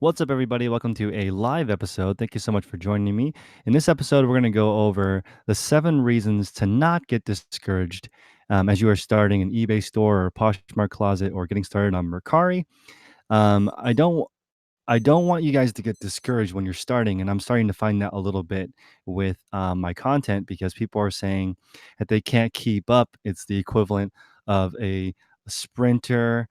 What's up, everybody? Welcome to a live episode. Thank you so much for joining me. In this episode, we're going to go over the 7 reasons to not get discouraged as you are starting an eBay store or Poshmark closet or getting started on Mercari. Um, I don't I don't want you guys to get discouraged when you're starting, and I'm starting to find that a little bit with my content because people are saying that they can't keep up. It's the equivalent of a sprinter,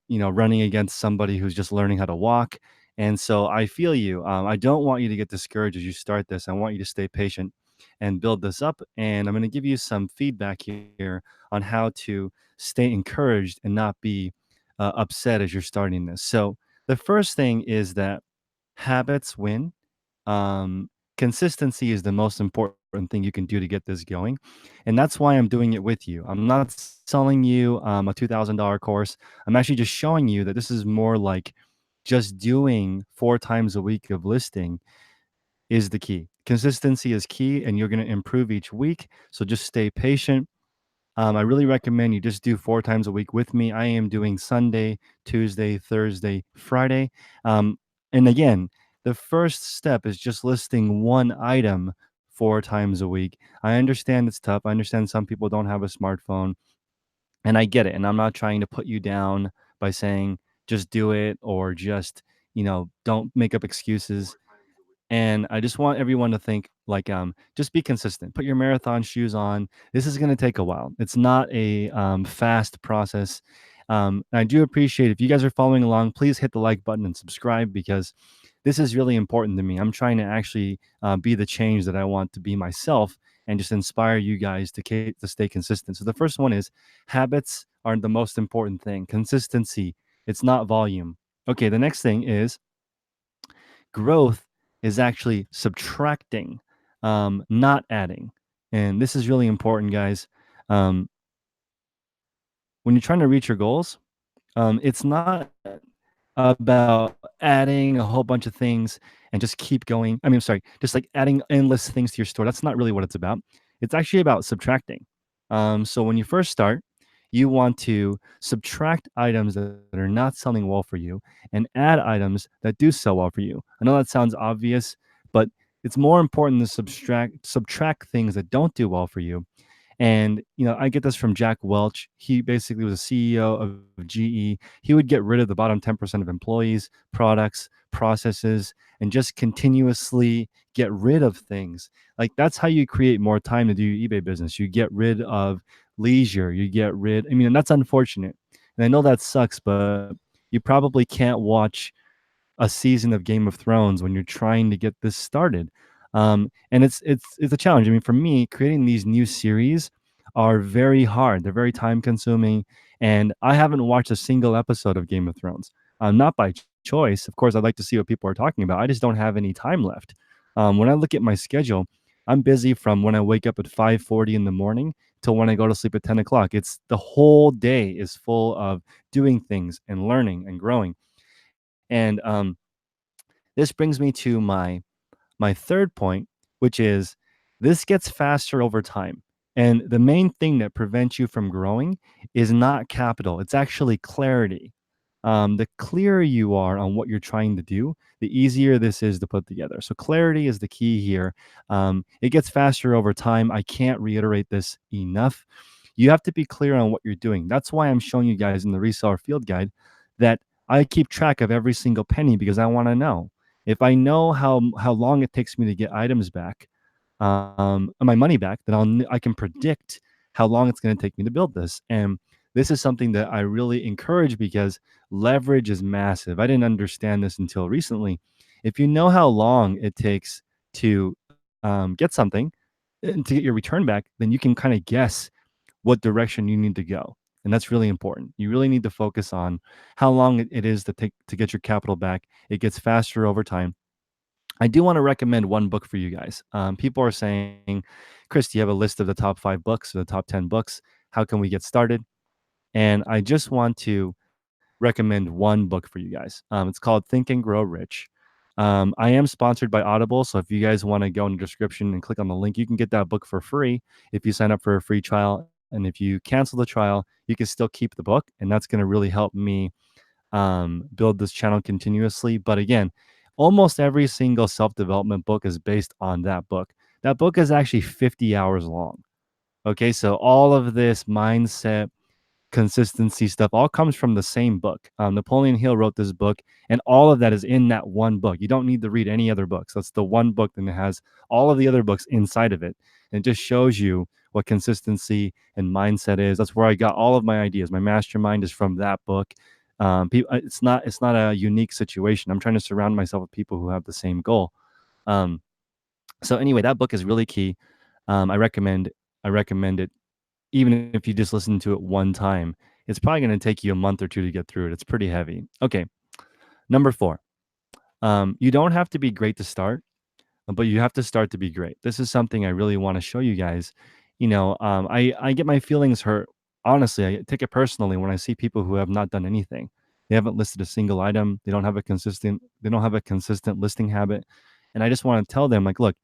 running against somebody who's just learning how to walk. And so I feel you. I don't want you to get discouraged as you start this. I want you to stay patient and build this up. And I'm going to give you some feedback here on how to stay encouraged and not be upset as you're starting this. So the first thing is that habits win. Um, Consistency is the most important thing you can do to get this going. And that's why I'm doing it with you. I'm not selling you a $2,000 course. I'm actually just showing you that this is more like just doing 4 times a week of listing is the key. Consistency is key, and you're going to improve each week. So just stay patient. I really recommend you just do 4 times a week with me. I am doing Sunday, Tuesday, Thursday, Friday. And again, the first step is just listing one item 4 times a week. I understand it's tough. I understand some people don't have a smartphone, and I get it. And I'm not trying to put you down by saying just do it or just, don't make up excuses. And I just want everyone to think like, just be consistent. Put your marathon shoes on. This is going to take a while. It's not a fast process. I do appreciate if you guys are following along. Please hit the like button and subscribe because this is really important to me. I'm trying to actually be the change that I want to be myself and just inspire you guys to stay consistent. So the first one is habits are the most important thing. Consistency. It's not volume. Okay. The next thing is growth is actually subtracting, not adding. And this is really important, guys. Um, when you're trying to reach your goals, it's not about adding a whole bunch of things and just keep going. I mean, I'm sorry, just like adding endless things to your store. That's not really what it's about. It's actually about subtracting. So when you first start, you want to subtract items that are not selling well for you and add items that do sell well for you. I know that sounds obvious, but it's more important to subtract things that don't do well for you. And, I get this from Jack Welch. He basically was a CEO of GE. He would get rid of the bottom 10% of employees, products, processes, and just continuously get rid of things. Like that's how you create more time to do your eBay business. You get rid of leisure. And that's unfortunate. And I know that sucks, but you probably can't watch a season of Game of Thrones when you're trying to get this started. And it's a challenge. I mean, for me, creating these new series are very hard. They're very time consuming, and I haven't watched a single episode of Game of Thrones. Not by choice. Of course, I'd like to see what people are talking about. I just don't have any time left. When I look at my schedule, I'm busy from when I wake up at 5:40 in the morning till when I go to sleep at 10 o'clock. It's the whole day is full of doing things and learning and growing. And this brings me to my third point, which is this gets faster over time. And the main thing that prevents you from growing is not capital, it's actually clarity. The clearer you are on what you're trying to do, the easier this is to put together. So, clarity is the key here. It gets faster over time. I can't reiterate this enough. You have to be clear on what you're doing. That's why I'm showing you guys in the reseller field guide that I keep track of every single penny because I want to know. If I know how long it takes me to get items back, my money back, then I can predict how long it's going to take me to build this. And this is something that I really encourage because leverage is massive. I didn't understand this until recently. If you know how long it takes to get something and to get your return back, then you can kind of guess what direction you need to go. And that's really important. You really need to focus on how long it is to get your capital back. It gets faster over time. I do want to recommend one book for you guys. People are saying, Chris, do you have a list of the top 5 books or the top 10 books? How can we get started? And I just want to recommend one book for you guys. It's called Think and Grow Rich. I am sponsored by Audible. So if you guys want to go in the description and click on the link, you can get that book for free if you sign up for a free trial. And if you cancel the trial, you can still keep the book. And that's going to really help me build this channel continuously. But again, almost every single self-development book is based on that book. That book is actually 50 hours long. Okay, so all of this mindset, consistency stuff all comes from the same book. Napoleon Hill wrote this book, and all of that is in that one book. You don't need to read any other books. That's the one book, and it has all of the other books inside of it. And it just shows you what consistency and mindset is. That's where I got all of my ideas. My mastermind is from that book. It's not a unique situation. I'm trying to surround myself with people who have the same goal. Um, so anyway, that book is really key. I recommend it even if you just listen to it one time. It's probably going to take you a month or two to get through it. It's pretty heavy. Okay, number 4. You don't have to be great to start, but you have to start to be great. This is something I really want to show you guys. I get my feelings hurt. Honestly, I take it personally when I see people who have not done anything. They haven't listed a single item. They don't have a consistent listing habit. And I just want to tell them, like, look,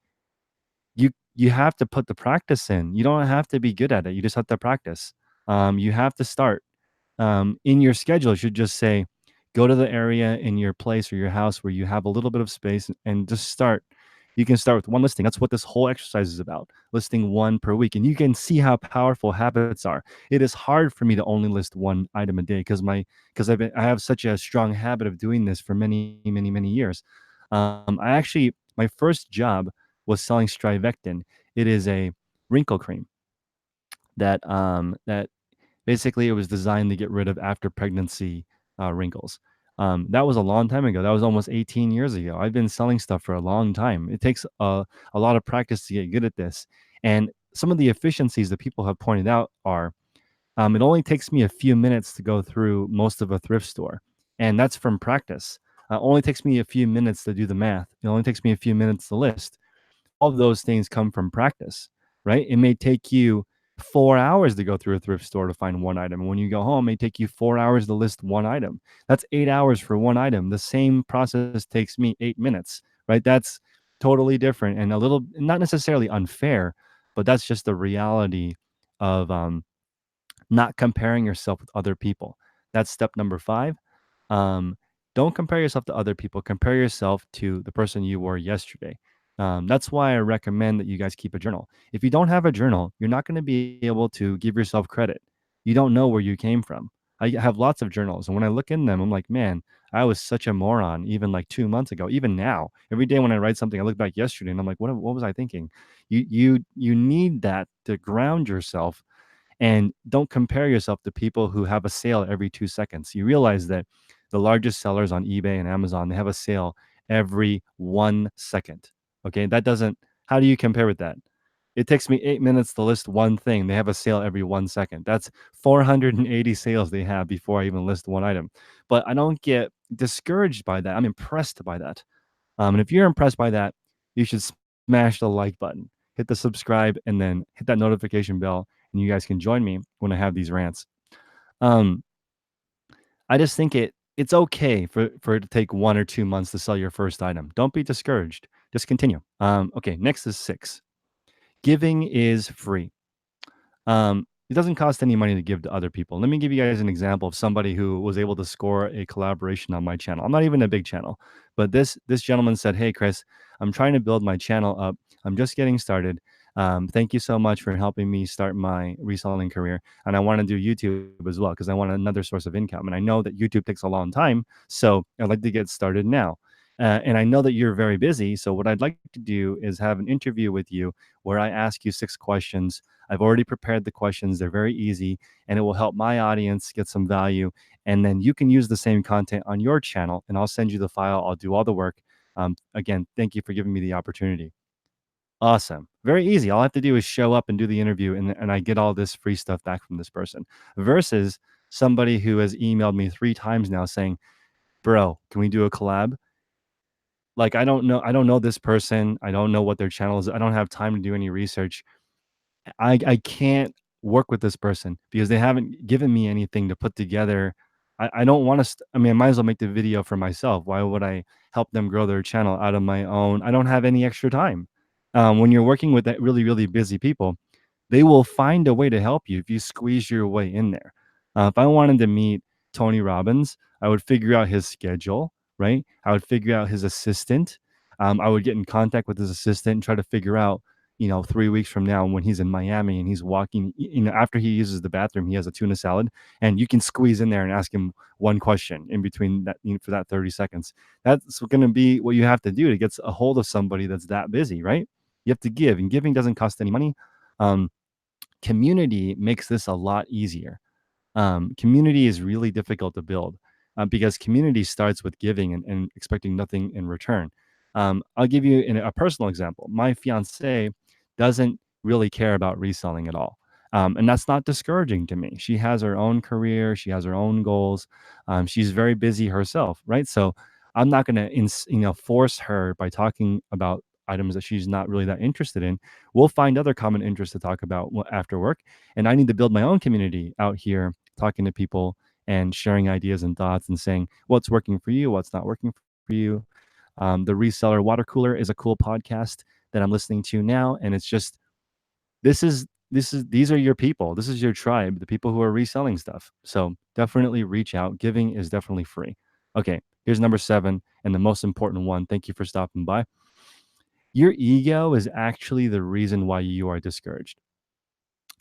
you have to put the practice in. You don't have to be good at it. You just have to practice. You have to start. In your schedule, you should just say, go to the area in your place or your house where you have a little bit of space and just start. You can start with one listing. That's what this whole exercise is about. Listing one per week. And you can see how powerful habits are. It is hard for me to only list one item a day because I have such a strong habit of doing this for many, many, many years. My first job was selling Strivectin. It is a wrinkle cream that basically it was designed to get rid of after pregnancy wrinkles. That was a long time ago. That was almost 18 years ago. I've been selling stuff for a long time. It takes a lot of practice to get good at this. And some of the efficiencies that people have pointed out are it only takes me a few minutes to go through most of a thrift store. And that's from practice. Only takes me a few minutes to do the math. It only takes me a few minutes to list. All of those things come from practice, right? It may take you 4 hours to go through a thrift store to find one item. And when you go home, it may take you 4 hours to list one item. That's 8 hours for one item. The same process takes me 8 minutes, right? That's totally different and a little, not necessarily unfair, but that's just the reality of not comparing yourself with other people. That's step number 5. Um, don't compare yourself to other people. Compare yourself to the person you were yesterday. That's why I recommend that you guys keep a journal. If you don't have a journal, you're not going to be able to give yourself credit. You don't know where you came from. I have lots of journals, and when I look in them, I'm like, man, I was such a moron even like 2 months ago. Even now, every day when I write something, I look back yesterday and I'm like, what was I thinking? You need that to ground yourself, and don't compare yourself to people who have a sale every 2 seconds. You realize that the largest sellers on eBay and Amazon, they have a sale every 1 second. Okay, that doesn't, how do you compare with that? It takes me 8 minutes to list one thing. They have a sale every 1 second. That's 480 sales they have before I even list one item. But I don't get discouraged by that. I'm impressed by that. And if you're impressed by that, you should smash the like button, hit the subscribe, and then hit that notification bell. And you guys can join me when I have these rants. Um, I just think it's okay for it to take 1 or 2 months to sell your first item. Don't be discouraged. Just continue. Okay, next is 6. Giving is free. It doesn't cost any money to give to other people. Let me give you guys an example of somebody who was able to score a collaboration on my channel. I'm not even a big channel, but this gentleman said, "Hey, Chris, I'm trying to build my channel up. I'm just getting started. Thank you so much for helping me start my reselling career. And I want to do YouTube as well because I want another source of income. And I know that YouTube takes a long time, so I'd like to get started now. And I know that you're very busy. So what I'd like to do is have an interview with you where I ask you 6 questions. I've already prepared the questions. They're very easy, and it will help my audience get some value. And then you can use the same content on your channel, and I'll send you the file. I'll do all the work. Again, thank you for giving me the opportunity." Awesome. Very easy. All I have to do is show up and do the interview, and I get all this free stuff back from this person. Versus somebody who has emailed me 3 times now saying, "Bro, can we do a collab?" Like, I don't know this person. I don't know what their channel is. I don't have time to do any research. I can't work with this person because they haven't given me anything to put together. I don't want to. I mean, I might as well make the video for myself. Why would I help them grow their channel out of my own? I don't have any extra time. When you're working with that really, really busy people, they will find a way to help you if you squeeze your way in there. If I wanted to meet Tony Robbins, I would figure out his schedule, right? I would figure out his assistant. I would get in contact with his assistant and try to figure out, 3 weeks from now when he's in Miami and he's walking, after he uses the bathroom, he has a tuna salad, and you can squeeze in there and ask him one question in between that, for that 30 seconds. That's going to be what you have to do to get a hold of somebody that's that busy, right? You have to give, and giving doesn't cost any money. Um, Community makes this a lot easier. Community is really difficult to build because community starts with giving and expecting nothing in return. I'll give you a personal example. My fiance doesn't really care about reselling at all. And that's not discouraging to me. She has her own career. She has her own goals. She's very busy herself, right? So I'm not going to, force her by talking about items that she's not really that interested in. We'll find other common interests to talk about after work. And I need to build my own community out here, talking to people and sharing ideas and thoughts and saying what's working for you, what's not working for you. The Reseller Water Cooler is a cool podcast that I'm listening to now, and it's just these are your people. This is your tribe, the people who are reselling stuff. So definitely reach out. Giving is definitely free. Okay, here's number 7 and the most important one. Thank you for stopping by. Your ego is actually the reason why you are discouraged.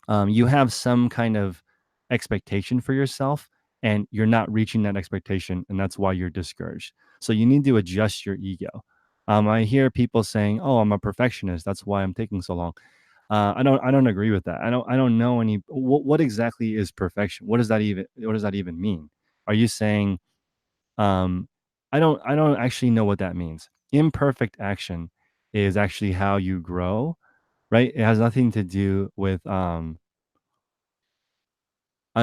You have some kind of expectation for yourself and you're not reaching that expectation, and that's why you're discouraged. So you need to adjust your ego. I hear people saying, "Oh, I'm a perfectionist. That's why I'm taking so long." I don't agree with that. I don't know what exactly is perfection. What does that even mean? Are you saying I don't actually know what that means. Imperfect action is actually how you grow, right? It has nothing to do with I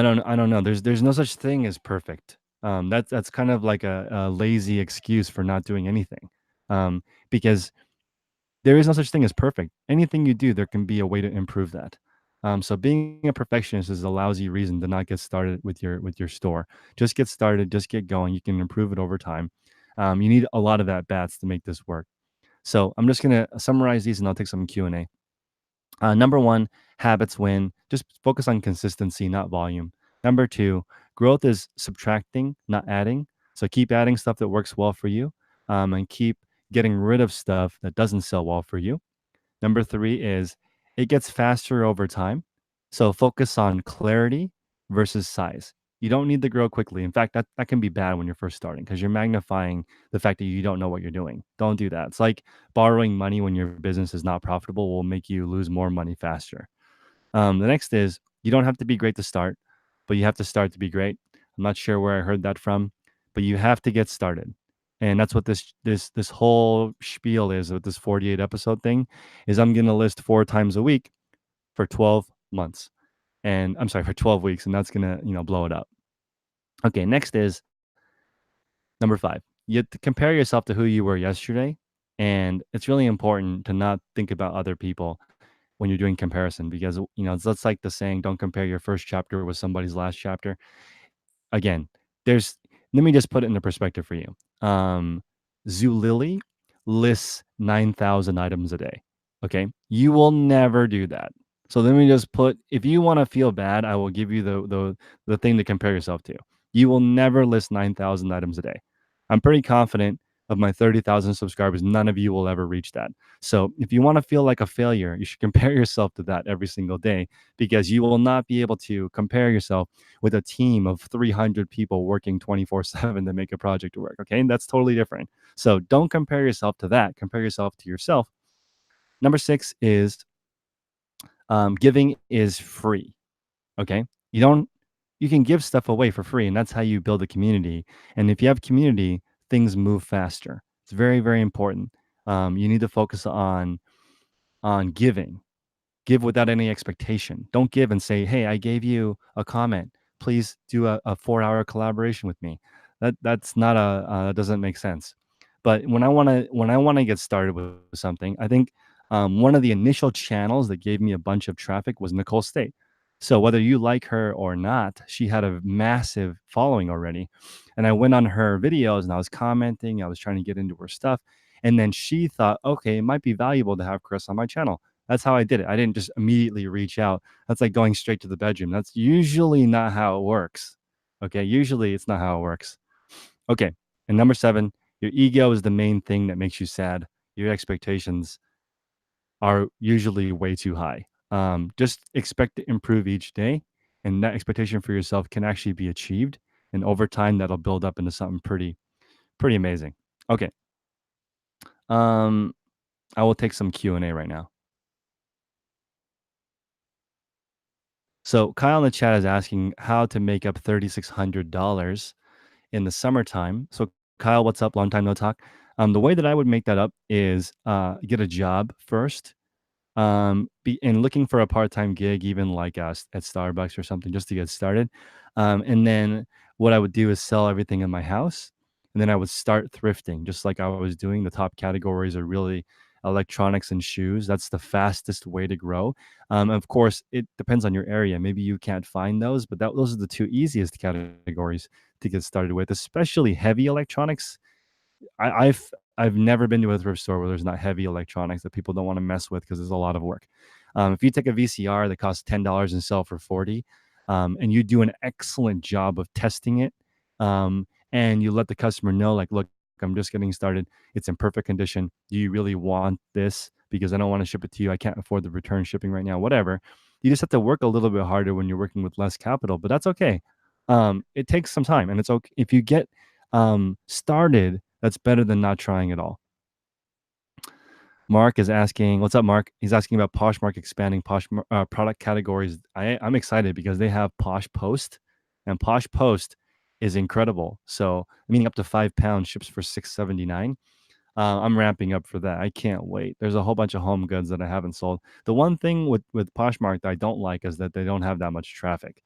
don't know. There's no such thing as perfect. That's kind of like a lazy excuse for not doing anything. Because there is no such thing as perfect. Anything you do, there can be a way to improve that. So being a perfectionist is a lousy reason to not get started with your store. Just get started, just get going. You can improve it over time. You need a lot of at bats to make this work. So I'm just gonna summarize these, and I'll take some Q&A. Number 1, habits win. Just focus on consistency, not volume. Number 2, growth is subtracting, not adding. So keep adding stuff that works well for you, and keep getting rid of stuff that doesn't sell well for you. Number 3 is it gets faster over time. So focus on clarity versus size. You don't need to grow quickly. In fact, that can be bad when you're first starting because you're magnifying the fact that you don't know what you're doing. Don't do that. It's like borrowing money when your business is not profitable will make you lose more money faster. The next is you don't have to be great to start, but you have to start to be great. I'm not sure where I heard that from, but you have to get started. And that's what this whole spiel is with this 48 episode thing is I'm going to list 4 times a week for 12 months. And I'm sorry, for 12 weeks, and that's going to, blow it up. Okay, next is number 5. You have to compare yourself to who you were yesterday, and it's really important to not think about other people when you're doing comparison because it's like the saying, don't compare your first chapter with somebody's last chapter. Again, there's let me just put it into perspective for you. Zulily lists 9,000 items a day. Okay, you will never do that. So let me just put, if you want to feel bad, I will give you the thing to compare yourself to. You will never list 9,000 items a day. I'm pretty confident of my 30,000 subscribers, none of you will ever reach that. So if you want to feel like a failure, you should compare yourself to that every single day because you will not be able to compare yourself with a team of 300 people working 24/7 to make a project work. Okay. And that's totally different. So don't compare yourself to that. Compare yourself to yourself. Number 6 is giving is free. Okay. You can give stuff away for free, and that's how you build a community. And if you have community, things move faster. It's very, very important. You need to focus on giving. Give without any expectation. Don't give and say, "Hey, I gave you a comment. Please do a 4-hour collaboration with me." That's not that doesn't make sense. But when I wanna get started with something, I think one of the initial channels that gave me a bunch of traffic was Nicole State. So whether you like her or not, she had a massive following already. And I went on her videos and I was commenting, I was trying to get into her stuff. And then she thought, okay, it might be valuable to have Chris on my channel. That's how I did it. I didn't just immediately reach out. That's like going straight to the bedroom. That's usually not how it works. Okay, usually it's not how it works. Okay, and number 7, your ego is the main thing that makes you sad. Your expectations are usually way too high. Just expect to improve each day, and that expectation for yourself can actually be achieved. And over time, that'll build up into something pretty amazing. Okay, um, I will take some Q&A right now. So Kyle in the chat is asking how to make up $3,600 in the summertime. So Kyle, what's up? Long time no talk. The way that I would make that up is get a job first. Be and looking for a part-time gig, even like at Starbucks or something, just to get started. And then what I would do is sell everything in my house, and then I would start thrifting, just like I was doing. The top categories are really electronics and shoes. That's the fastest way to grow. Of course, it depends on your area. Maybe you can't find those, but those are the two easiest categories to get started with, especially heavy electronics. I've never been to a thrift store where there's not heavy electronics that people don't want to mess with because there's a lot of work. If you take a VCR that costs $10 and sell for 40, and you do an excellent job of testing it, and you let the customer know, like, look, I'm just getting started. It's in perfect condition. Do you really want this? Because I don't want to ship it to you. I can't afford the return shipping right now. Whatever. You just have to work a little bit harder when you're working with less capital, but that's okay. It takes some time, and it's okay if you get started. That's better than not trying at all. Mark is asking, what's up, Mark? He's asking about Poshmark expanding product categories. I'm excited because they have Posh Post, and Posh Post is incredible. So, meaning up to 5 pounds ships for $6.79. I'm ramping up for that. I can't wait. There's a whole bunch of home goods that I haven't sold. The one thing with Poshmark that I don't like is that they don't have that much traffic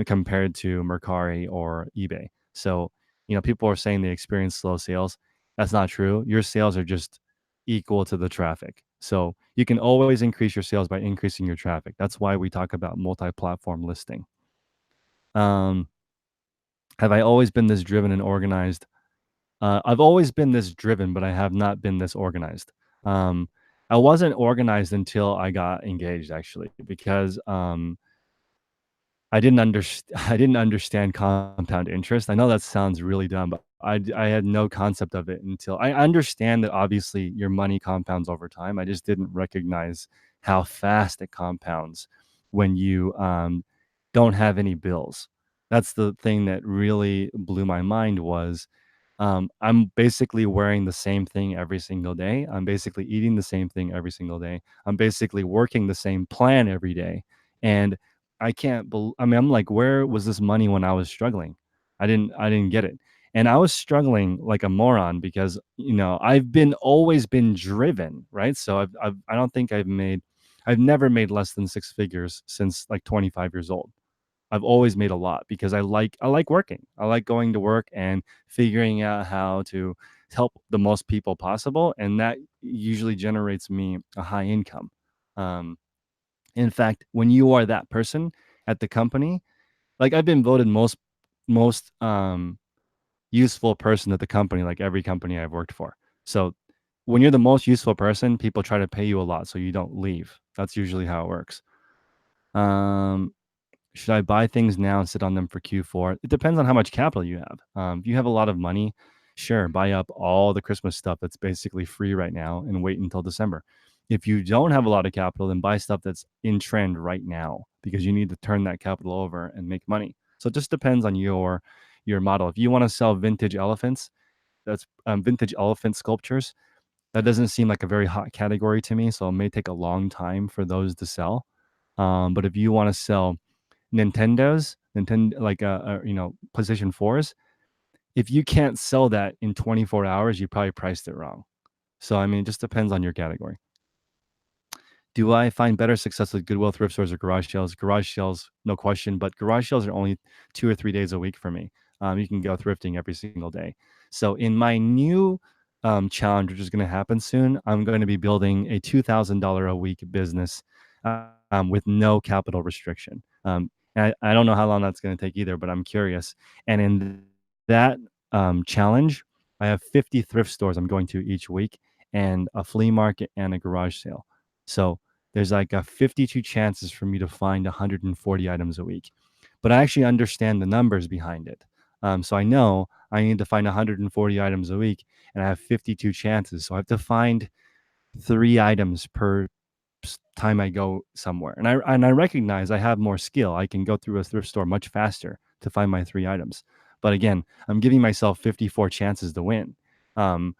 compared to Mercari or eBay. So, people are saying they experience slow sales. That's not true. Your sales are just equal to the traffic. So you can always increase your sales by increasing your traffic. That's why we talk about multi-platform listing. Um, have I always been this driven and organized? I've always been this driven, but I have not been this organized. Um, I wasn't organized until I got engaged, actually, because I didn't understand compound interest. I know that sounds really dumb, but I had no concept of it until I understand that obviously your money compounds over time. I just didn't recognize how fast it compounds when you don't have any bills. That's the thing that really blew my mind was I'm basically wearing the same thing every single day. I'm basically eating the same thing every single day. I'm basically working the same plan every day. And I mean, I'm like, where was this money when I was struggling? I didn't get it. And I was struggling like a moron because, always been driven, right? So I don't think I've never made less than six figures since like 25 years old. I've always made a lot because I like working. I like going to work and figuring out how to help the most people possible, and that usually generates me a high income. Um, in fact, when you are that person at the company, like I've been voted most useful person at the company, like every company I've worked for. So when you're the most useful person, people try to pay you a lot so you don't leave. That's usually how it works. Um, should I buy things now and sit on them for Q4? It depends on how much capital you have. If you have a lot of money, sure, buy up all the Christmas stuff that's basically free right now and wait until December. If you don't have a lot of capital, then buy stuff that's in trend right now because you need to turn that capital over and make money. So it just depends on your model. If you want to sell vintage elephants, that's vintage elephant sculptures. That doesn't seem like a very hot category to me, so it may take a long time for those to sell. But if you want to sell Nintendo, like PlayStation 4s, if you can't sell that in 24 hours, you probably priced it wrong. So I mean, it just depends on your category. Do I find better success with Goodwill, thrift stores, or garage sales? Garage sales, no question, but garage sales are only 2 or 3 days a week for me. You can go thrifting every single day. So in my new challenge, which is going to happen soon, I'm going to be building a $2,000 a week business with no capital restriction. And I don't know how long that's going to take either, but I'm curious. And in that challenge, I have 50 thrift stores I'm going to each week, and a flea market and a garage sale. So there's like a 52 chances for me to find 140 items a week. but I actually understand the numbers behind it. So I know I need to find 140 items a week, and I have 52 chances. So I have to find 3 items per time I go somewhere. And I recognize I have more skill. I can go through a thrift store much faster to find my 3 items. But again, I'm giving myself 54 chances to win. Um,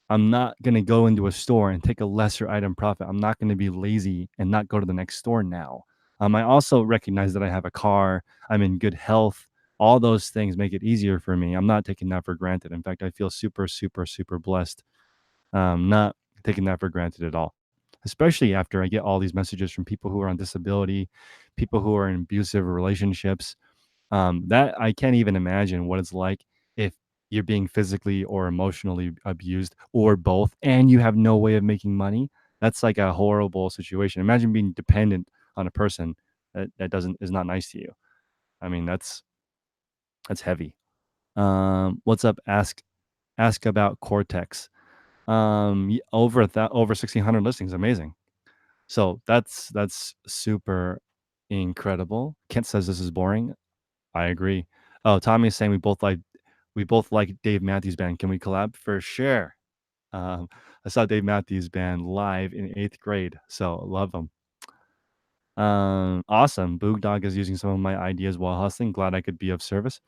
I'm not going to go into a store and take a lesser item profit. I'm not going to be lazy and not go to the next store now. I also recognize that I have a car. I'm in good health. All those things make it easier for me. I'm not taking that for granted. In fact, I feel super, super, super blessed. Not taking that for granted at all, especially after I get all these messages from people who are on disability, people who are in abusive relationships. That I can't even imagine what it's like if you're being physically or emotionally abused or both, and you have no way of making money. That's like a horrible situation. Imagine being dependent on a person that doesn't is not nice to you. I mean, that's heavy. What's up? Ask about Cortex. Over 1,600 listings, amazing. So that's super incredible. Kent says this is boring. I agree. Oh, Tommy is saying we both like Dave Matthews Band. Can we collab? For sure. Um, I saw Dave Matthews Band live in 8th grade, so love them. Awesome. Boog Dog is using some of my ideas while hustling. Glad I could be of service.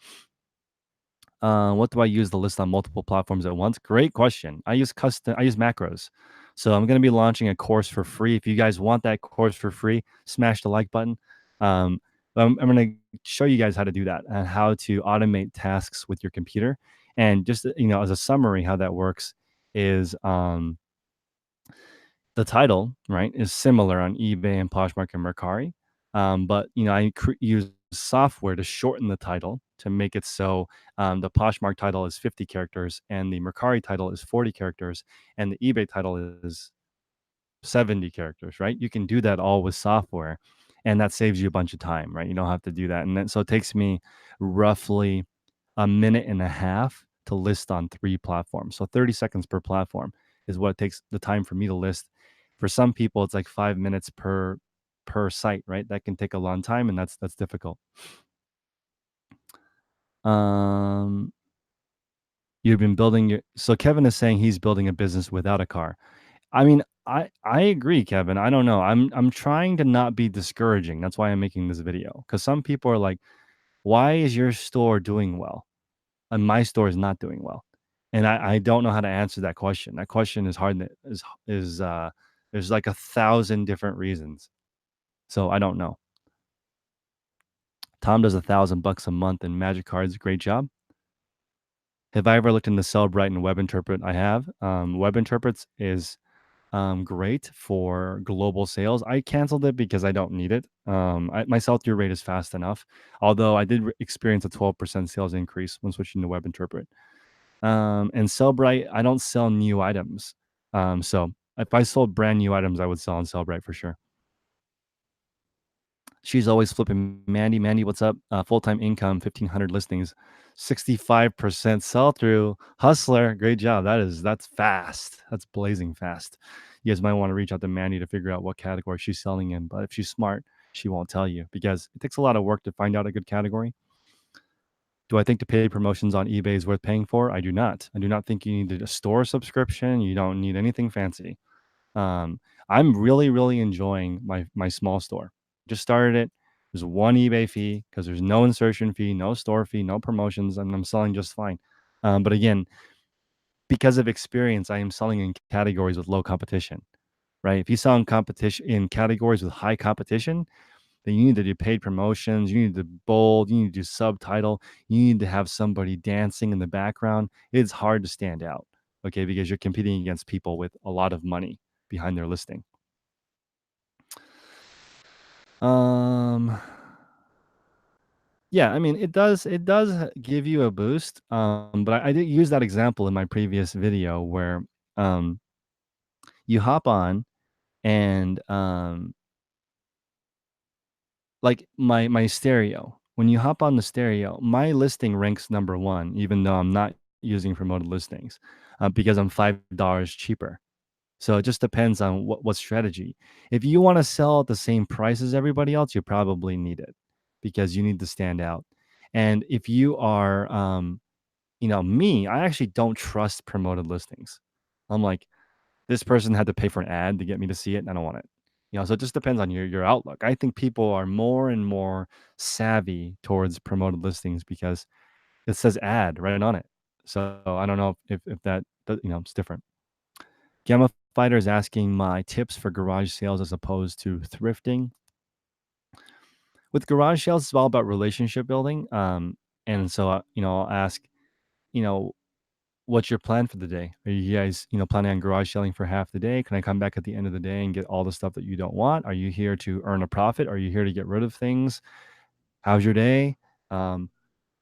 What do I use to list on multiple platforms at once? Great question. I use macros. So I'm going to be launching a course for free. If you guys want that course for free, smash the like button. Um, I'm going to show you guys how to do that and how to automate tasks with your computer. And just as a summary, how that works is the title, right, is similar on eBay and Poshmark and Mercari. But I use software to shorten the title to make it so the Poshmark title is 50 characters and the Mercari title is 40 characters and the eBay title is 70 characters, right? You can do that all with software, and that saves you a bunch of time, right? You don't have to do that. And then so it takes me roughly a minute and a half to list on 3 platforms. So 30 seconds per platform is what it takes the time for me to list. For some people, it's like 5 minutes per site, right? That can take a long time, and that's difficult. Um, you've been building your so Kevin is saying he's building a business without a car. I mean, I agree, Kevin. I don't know. I'm trying to not be discouraging. That's why I'm making this video. Because some people are like, why is your store doing well? And my store is not doing well. And I don't know how to answer that question. That question is hard. There's like 1,000 different reasons. So I don't know. Tom does $1,000 a month in magic cards. Great job. Have I ever looked into Sellbrite and Web Interpret? I have. Web Interprets is great for global sales. I canceled it because I don't need it. My sell-through rate is fast enough. Although I did experience a 12% sales increase when switching to Web Interpret. And Sellbrite, I don't sell new items. So if I sold brand new items, I would sell on Sellbrite for sure. She's always flipping. Mandy, what's up? Full-time income, 1,500 listings, 65% sell-through. Hustler, great job. That's fast. That's blazing fast. You guys might want to reach out to Mandy to figure out what category she's selling in. But if she's smart, she won't tell you because it takes a lot of work to find out a good category. Do I think the paid promotions on eBay is worth paying for? I do not. I do not think you need a store subscription. You don't need anything fancy. Um, I'm really, really enjoying my small store. Just started it. There's one eBay fee because there's no insertion fee, no store fee, no promotions, and I'm selling just fine. But again, because of experience, I am selling in categories with low competition. Right? If you sell in competition in categories with high competition, then you need to do paid promotions, you need to bold, you need to do subtitle, you need to have somebody dancing in the background. It's hard to stand out, okay, because you're competing against people with a lot of money behind their listing. Um yeah, I mean it does give you a boost. But I did use that example in my previous video where um you hop on and like my stereo. When you hop on the stereo, my listing ranks number one, even though I'm not using promoted listings, because I'm $5 cheaper. So it just depends on what strategy. If you want to sell at the same price as everybody else, you probably need it. because you need to stand out. And if you are, me, I actually don't trust promoted listings. I'm like, this person had to pay for an ad to get me to see it, and I don't want it. So it just depends on your outlook. I think people are more and more savvy towards promoted listings because it says ad right on it. So I don't know if that it's different. Gamma Fighter is asking my tips for garage sales as opposed to thrifting. With garage sales, it's all about relationship building. And so I'll ask, you know, what's your plan for the day? Are you guys, planning on garage selling for half the day? Can I come back at the end of the day and get all the stuff that you don't want? Are you here to earn a profit? Are you here to get rid of things? How's your day? Um,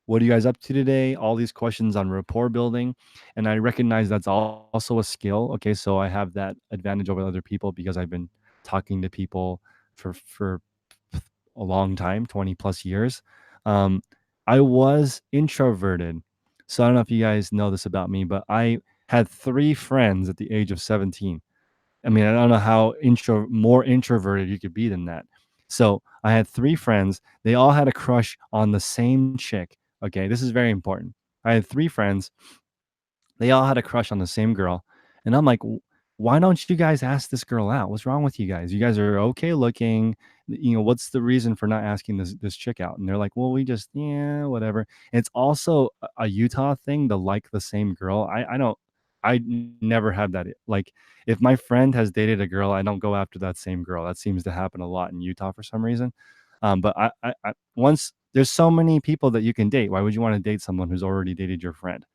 what are you guys up to today? All these questions on rapport building. And I recognize that's also a skill. Okay. So I have that advantage over other people because I've been talking to people for a long time, 20 plus years. Um, I was introverted. So I don't know if you guys know this about me, but I had three friends at the age of 17. I mean, I don't know how more introverted you could be than that. So I had three friends. They all had a crush on the same chick. Okay, this is very important. I had three friends. They all had a crush on the same girl, and I'm like, why don't you guys ask this girl out? What's wrong with you guys? You guys are okay looking. What's the reason for not asking this chick out? And they're like, well, we just whatever. And it's also a Utah thing to like the same girl. I don't. Never have that. Like, if my friend has dated a girl, I don't go after that same girl. That seems to happen a lot in Utah for some reason. But once there's so many people that you can date, why would you want to date someone who's already dated your friend,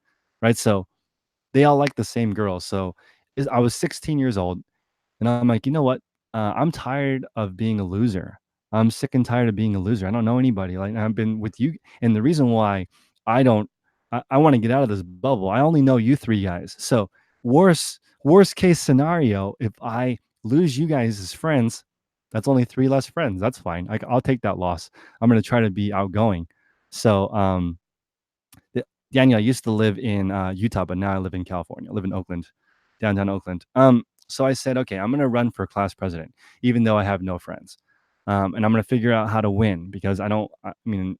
right? So they all like the same girl. So I was 16 years old, and I'm like, you know what? I'm tired of being a loser. I'm sick and tired of being a loser. I don't know anybody. Like, I've been with you, and the reason why I don't, I want to get out of this bubble. I only know you three guys. So worst case scenario, if I lose you guys as friends, that's only three less friends. That's fine. I'll take that loss. I'm gonna try to be outgoing. So Daniel, I used to live in Utah, but now I live in California. I live in Oakland, downtown Oakland. So I said, okay, I'm going to run for class president, even though I have no friends. And I'm going to figure out how to win because I mean,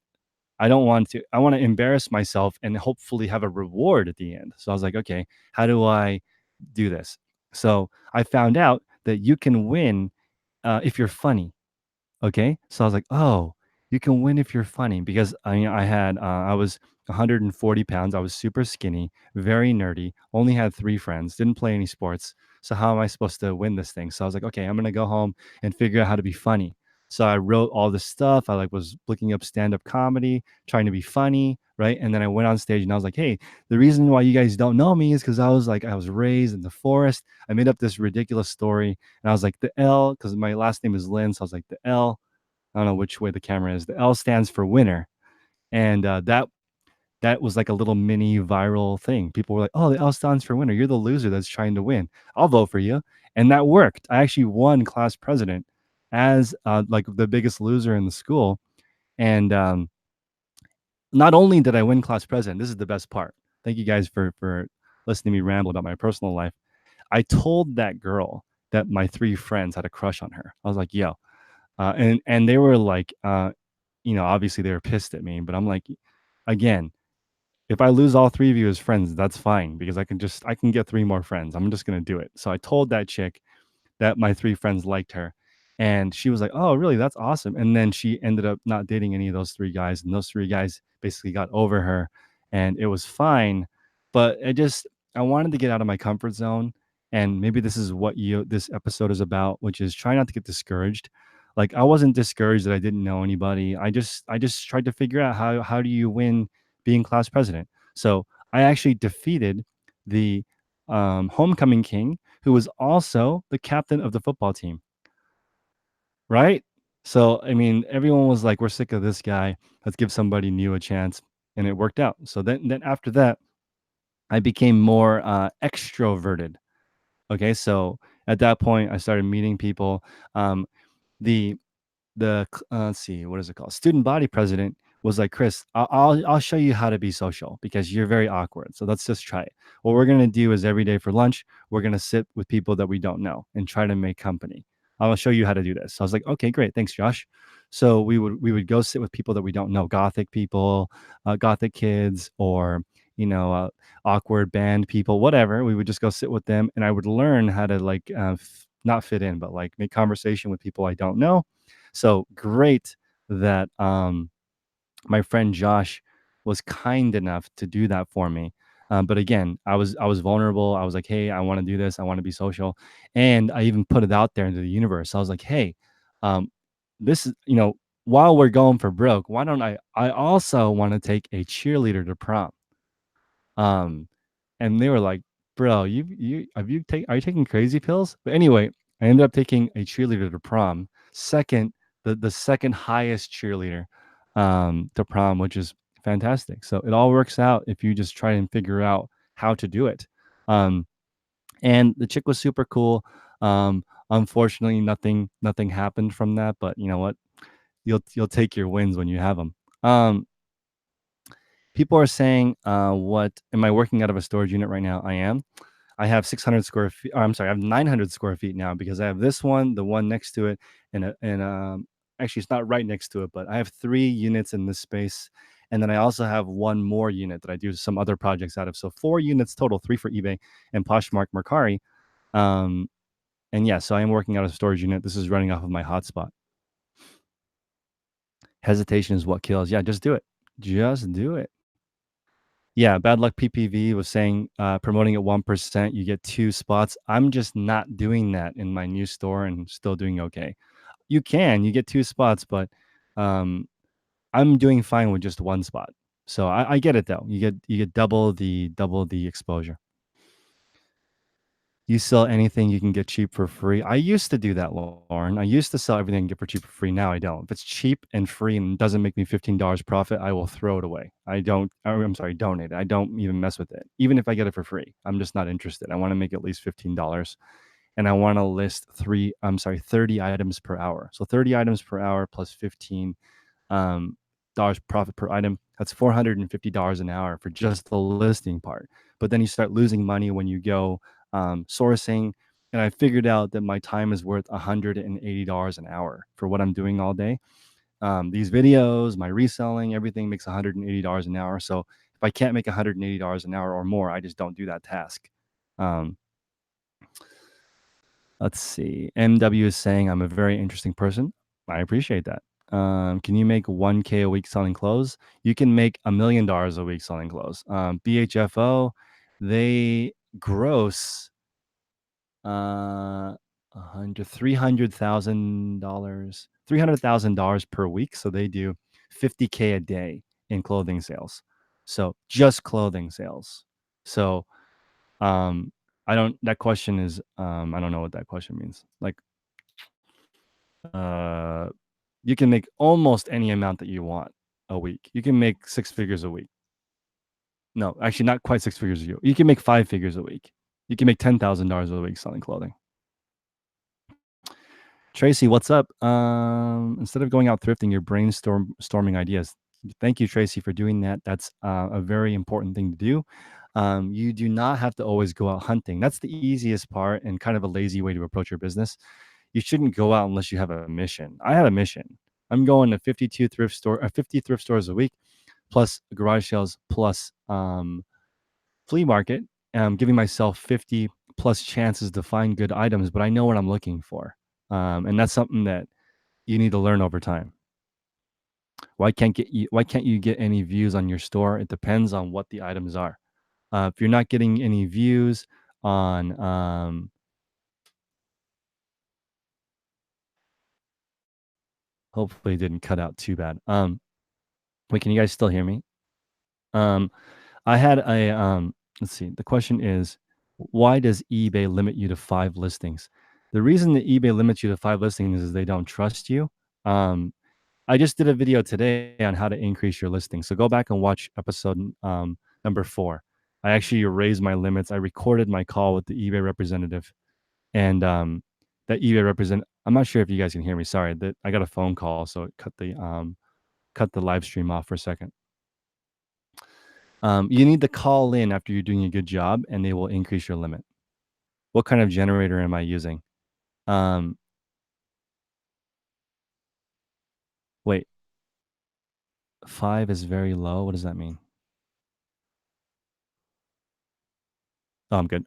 I don't want to, I want to embarrass myself and hopefully have a reward at the end. So I was like, okay, how do I do this? So I found out that you can win if you're funny. Okay. So I was like, oh, you can win if you're funny because I was 140 pounds. I was super skinny, very nerdy, only had three friends, didn't play any sports. So how am I supposed to win this thing? So I was like, okay, I'm going to go home and figure out how to be funny. So I wrote all this stuff. I was looking up stand-up comedy, trying to be funny, right? And then I went on stage and I was like, hey, the reason why you guys don't know me is because I was raised in the forest. I made up this ridiculous story. And I was like, the L, because my last name is Lynn. So I was like, the L, I don't know which way the camera is. The L stands for winner. And that was like a little mini viral thing. People were like, "Oh, the L stands for winner. You're the loser that's trying to win. I'll vote for you." And that worked. I actually won class president as like the biggest loser in the school. And not only did I win class president, this is the best part. Thank you guys for listening to me ramble about my personal life. I told that girl that my three friends had a crush on her. I was like, "Yo," and they were like, obviously they were pissed at me, but I'm like, again, if I lose all three of you as friends, that's fine because I can get three more friends. I'm just gonna do it. So I told that chick that my three friends liked her, and she was like, "Oh, really? That's awesome." And then she ended up not dating any of those three guys, and those three guys basically got over her, and it was fine. But I wanted to get out of my comfort zone, and maybe this is what this episode is about, which is try not to get discouraged. Like, I wasn't discouraged that I didn't know anybody. I just tried to figure out how do you win being class president. So I actually defeated the homecoming king, who was also the captain of the football team, right? So, I mean, everyone was like, we're sick of this guy. Let's give somebody new a chance. And it worked out. So then after that, I became more extroverted. Okay. So at that point, I started meeting people. Um, the let's see, what is it called? Student body president was like, Chris, I'll show you how to be social because you're very awkward. So let's just try it. What we're gonna do is every day for lunch, we're gonna sit with people that we don't know and try to make company. I'll show you how to do this. So I was like, okay, great, thanks, Josh. So we would go sit with people that we don't know, gothic people, gothic kids, or you know, awkward band people, whatever. We would just go sit with them, and I would learn how to like not fit in, but like make conversation with people I don't know. So great that my friend Josh was kind enough to do that for me. But again, I was vulnerable. I was like, "Hey, I want to do this. I want to be social," and I even put it out there into the universe. I was like, "Hey, um, this is while we're going for broke, why don't I also want to take a cheerleader to prom?" Um, and they were like, "Bro, you have you take are you taking crazy pills?" But anyway, I ended up taking a cheerleader to prom. Second, the second highest cheerleader to prom, which is fantastic. So it all works out if you just try and figure out how to do it. Um, and the chick was super cool. Unfortunately, nothing happened from that, but you know what? You'll take your wins when you have them. People are saying, "What am I working out of a storage unit right now?" I am. I have 600 square feet. I'm sorry, I have 900 square feet now because I have this one, the one next to it, and actually it's not right next to it, but I have 3 units in this space, and then I also have one more unit that I do some other projects out of. So 4 units total, 3 for eBay and Poshmark Mercari. Um, and yeah, so I am working out of a storage unit. This is running off of my hotspot. Hesitation is what kills. Yeah, just do it. Just do it. Yeah, Bad Luck PPV was saying, promoting at 1%, you get 2 spots. I'm just not doing that in my new store and still doing okay. You get 2 spots, but, um, I'm doing fine with just 1 spot. So I get it though. You get double the exposure. You sell anything you can get cheap for free. I used to do that, Lauren. I used to sell everything and get for cheap for free. Now I don't. If it's cheap and free and doesn't make me $15 profit, I will throw it away. I don't, I'm sorry, donate it. I don't even mess with it. Even if I get it for free, I'm just not interested. I want to make at least $15 and I want to list 30 items per hour. So 30 items per hour plus 15 um, dollars profit per item. That's $450 an hour for just the listing part. But then you start losing money when you go sourcing. And I figured out that my time is worth $180 an hour for what I'm doing all day. These videos, my reselling, everything makes $180 an hour. So if I can't make $180 an hour or more, I just don't do that task. Um, Let's see. MW is saying I'm a very interesting person. I appreciate that. Can you make 1K a week selling clothes? You can make $1 million a week selling clothes. BHFO, they gross uh $300,000, $300,000 per week. So they do 50K a day in clothing sales. So just clothing sales. So I don't that question is I don't know what that question means. Like uh you can make almost any amount that you want a week. You can make 6 figures a week. No, actually not quite 6 figures a year. You can make 5 figures a week. You can make $10,000 a week selling clothing. Tracy, what's up? Instead of going out thrifting, you're storming ideas. Thank you, Tracy, for doing that. That's a very important thing to do. You do not have to always go out hunting. That's the easiest part and kind of a lazy way to approach your business. You shouldn't go out unless you have a mission. I have a mission. I'm going to 50 thrift stores a week, plus garage sales, plus flea market. Giving myself 50 plus chances to find good items, but I know what I'm looking for. And that's something that you need to learn over time. Why can't you get any views on your store? It depends on what the items are. If you're not getting any views on hopefully it didn't cut out too bad. Wait, can you guys still hear me? Um, I had a let's see. The question is, why does eBay limit you to 5 listings? The reason that eBay limits you to 5 listings is they don't trust you. Um, I just did a video today on how to increase your listing. So go back and watch episode number 4. I actually raised my limits. I recorded my call with the eBay representative, and that eBay represent. I'm not sure if you guys can hear me. Sorry, that I got a phone call, so it cut the live stream off for a second. You need to call in after you're doing a good job, and they will increase your limit. What kind of generator am I using? Um, 5 is very low. What does that mean? Oh, I'm good.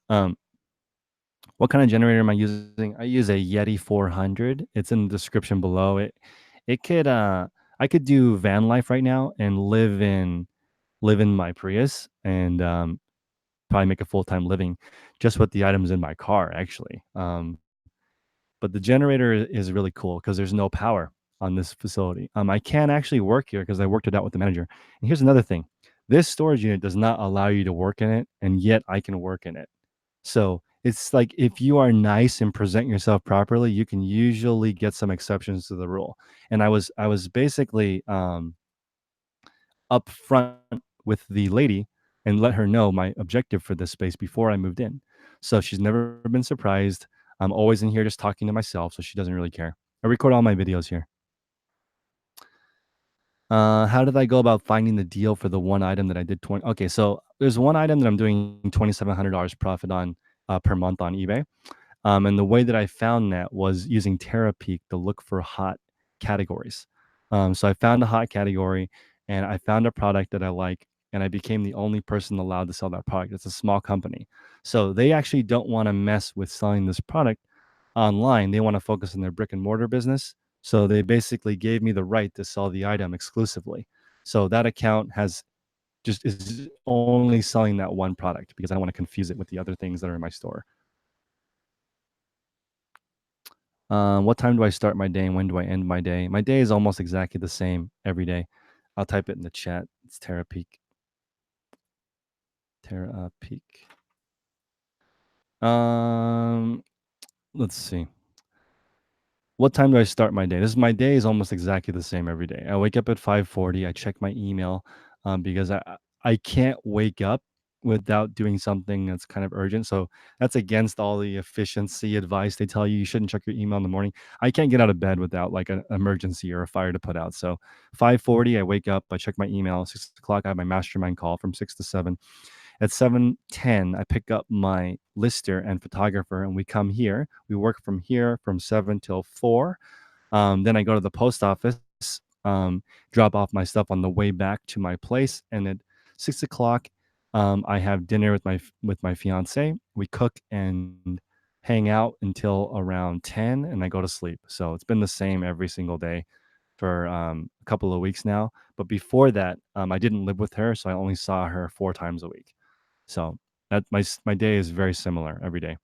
What kind of generator am I using? I use a Yeti 400. It's in the description below. It could I could do van life right now and live in my Prius and probably make a full-time living just with the items in my car actually. But the generator is really cool because there's no power on this facility. I can actually work here because I worked it out with the manager. And here's another thing. This storage unit does not allow you to work in it, and yet I can work in it. So it's like if you are nice and present yourself properly, you can usually get some exceptions to the rule. And I was basically upfront with the lady and let her know my objective for this space before I moved in. So she's never been surprised. I'm always in here just talking to myself, so she doesn't really care. I record all my videos here. How did I go about finding the deal for the one item that I did 20? Okay, so there's one item that I'm doing $2,700 profit on per month on eBay. And the way that I found that was using TerraPeak to look for hot categories. So I found a hot category and I found a product that I like, and I became the only person allowed to sell that product. It's a small company. So they actually don't want to mess with selling this product online. They want to focus on their brick and mortar business. So they basically gave me the right to sell the item exclusively. So that account has just is only selling that one product because I don't want to confuse it with the other things that are in my store. What time do I start my day and when do I end my day? My day is almost exactly the same every day. I'll type it in the chat. It's Terra Peak. Terra Peak. Um, let's see. What time do I start my day? My day is almost exactly the same every day. I wake up at 5:40. I check my email because I can't wake up without doing something that's kind of urgent. So that's against all the efficiency advice. They tell you you shouldn't check your email in the morning. I can't get out of bed without like an emergency or a fire to put out. So 5:40, I wake up. I check my email. 6 o'clock, I have my mastermind call from 6 to 7. At 7:10, I pick up my lister and photographer, and we come here. We work from here from 7 till 4. Then I go to the post office, um, drop off my stuff on the way back to my place, and at 6 o'clock, I have dinner with my fiance. We cook and hang out until around 10, and I go to sleep. So it's been the same every single day for a couple of weeks now. But before that, I didn't live with her, so I only saw her 4 times a week. So that my day is very similar every day.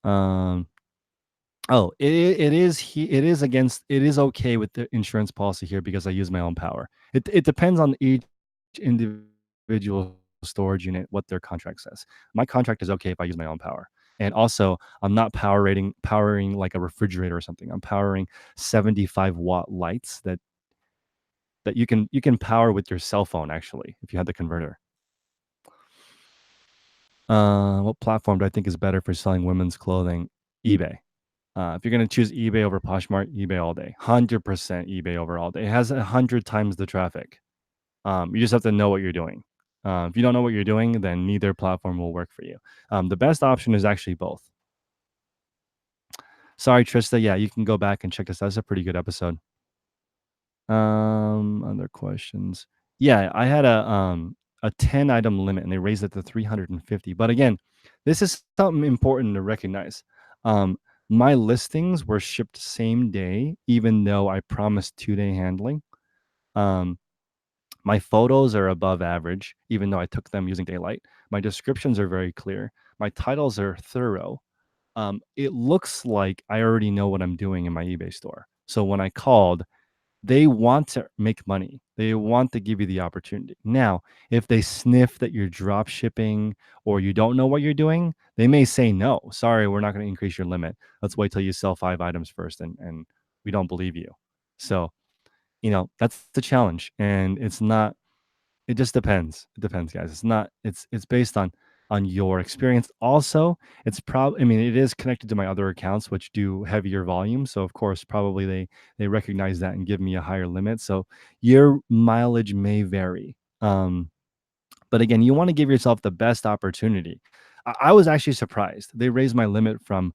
Um, oh, it is against it is okay with the insurance policy here because I use my own power. It depends on each individual storage unit what their contract says. My contract is okay if I use my own power. And also, I'm not powering like a refrigerator or something. I'm powering 75-watt lights that you can power with your cell phone actually if you had the converter. What platform do I think is better for selling women's clothing? eBay. If you're going to choose eBay over Poshmark, eBay all day. 100% eBay over all day. It has 100 times the traffic. You just have to know what you're doing. If you don't know what you're doing, then neither platform will work for you. The best option is actually both. Sorry, Trista. Yeah, you can go back and check this out. That's a pretty good episode. Other questions. Yeah, I had a 10 item limit and they raised it to 350. But again, this is something important to recognize. Um, my listings were shipped same day, even though I promised 2-day handling. Um, my photos are above average, even though I took them using daylight. My descriptions are very clear. My titles are thorough. It looks like I already know what I'm doing in my eBay store. So when I called, they want to make money. They want to give you the opportunity. Now, if they sniff that you're drop shipping or you don't know what you're doing, they may say no. Sorry, we're not going to increase your limit. Let's wait till you sell 5 items first, and we don't believe you. So, that's the challenge. And it's not it just depends. It depends, guys. It's based on your experience. Also, it's probably I mean, it is connected to my other accounts which do heavier volume. So of course, probably they recognize that and give me a higher limit. So your mileage may vary. But again, you want to give yourself the best opportunity. I was actually surprised. They raised my limit from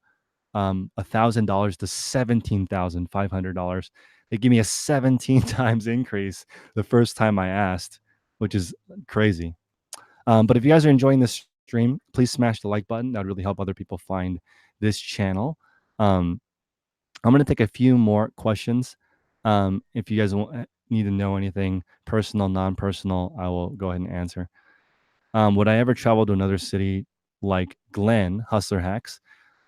$1,000 to $17,500. They give me a 17 times increase the first time I asked, which is crazy. But if you guys are enjoying this stream, please smash the like button. That would really help other people find this channel. Um, I'm going to take a few more questions. If you guys need to know anything personal, non personal, I will go ahead and answer. Would I ever travel to another city like Glenn, Hustler Hacks?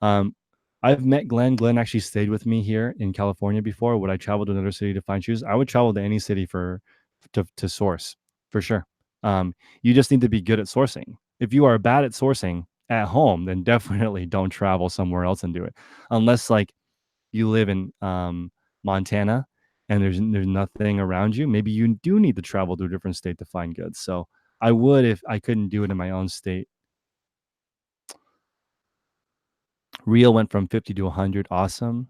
Um, I've met Glenn. Glenn actually stayed with me here in California before. Would I travel to another city to find shoes? I would travel to any city to source for sure. You just need to be good at sourcing. If you are bad at sourcing at home, then definitely don't travel somewhere else and do it, unless like you live in Montana and there's nothing around you. Maybe you do need to travel to a different state to find goods. So I would if I couldn't do it in my own state. Rio went from 50 to 100. Awesome.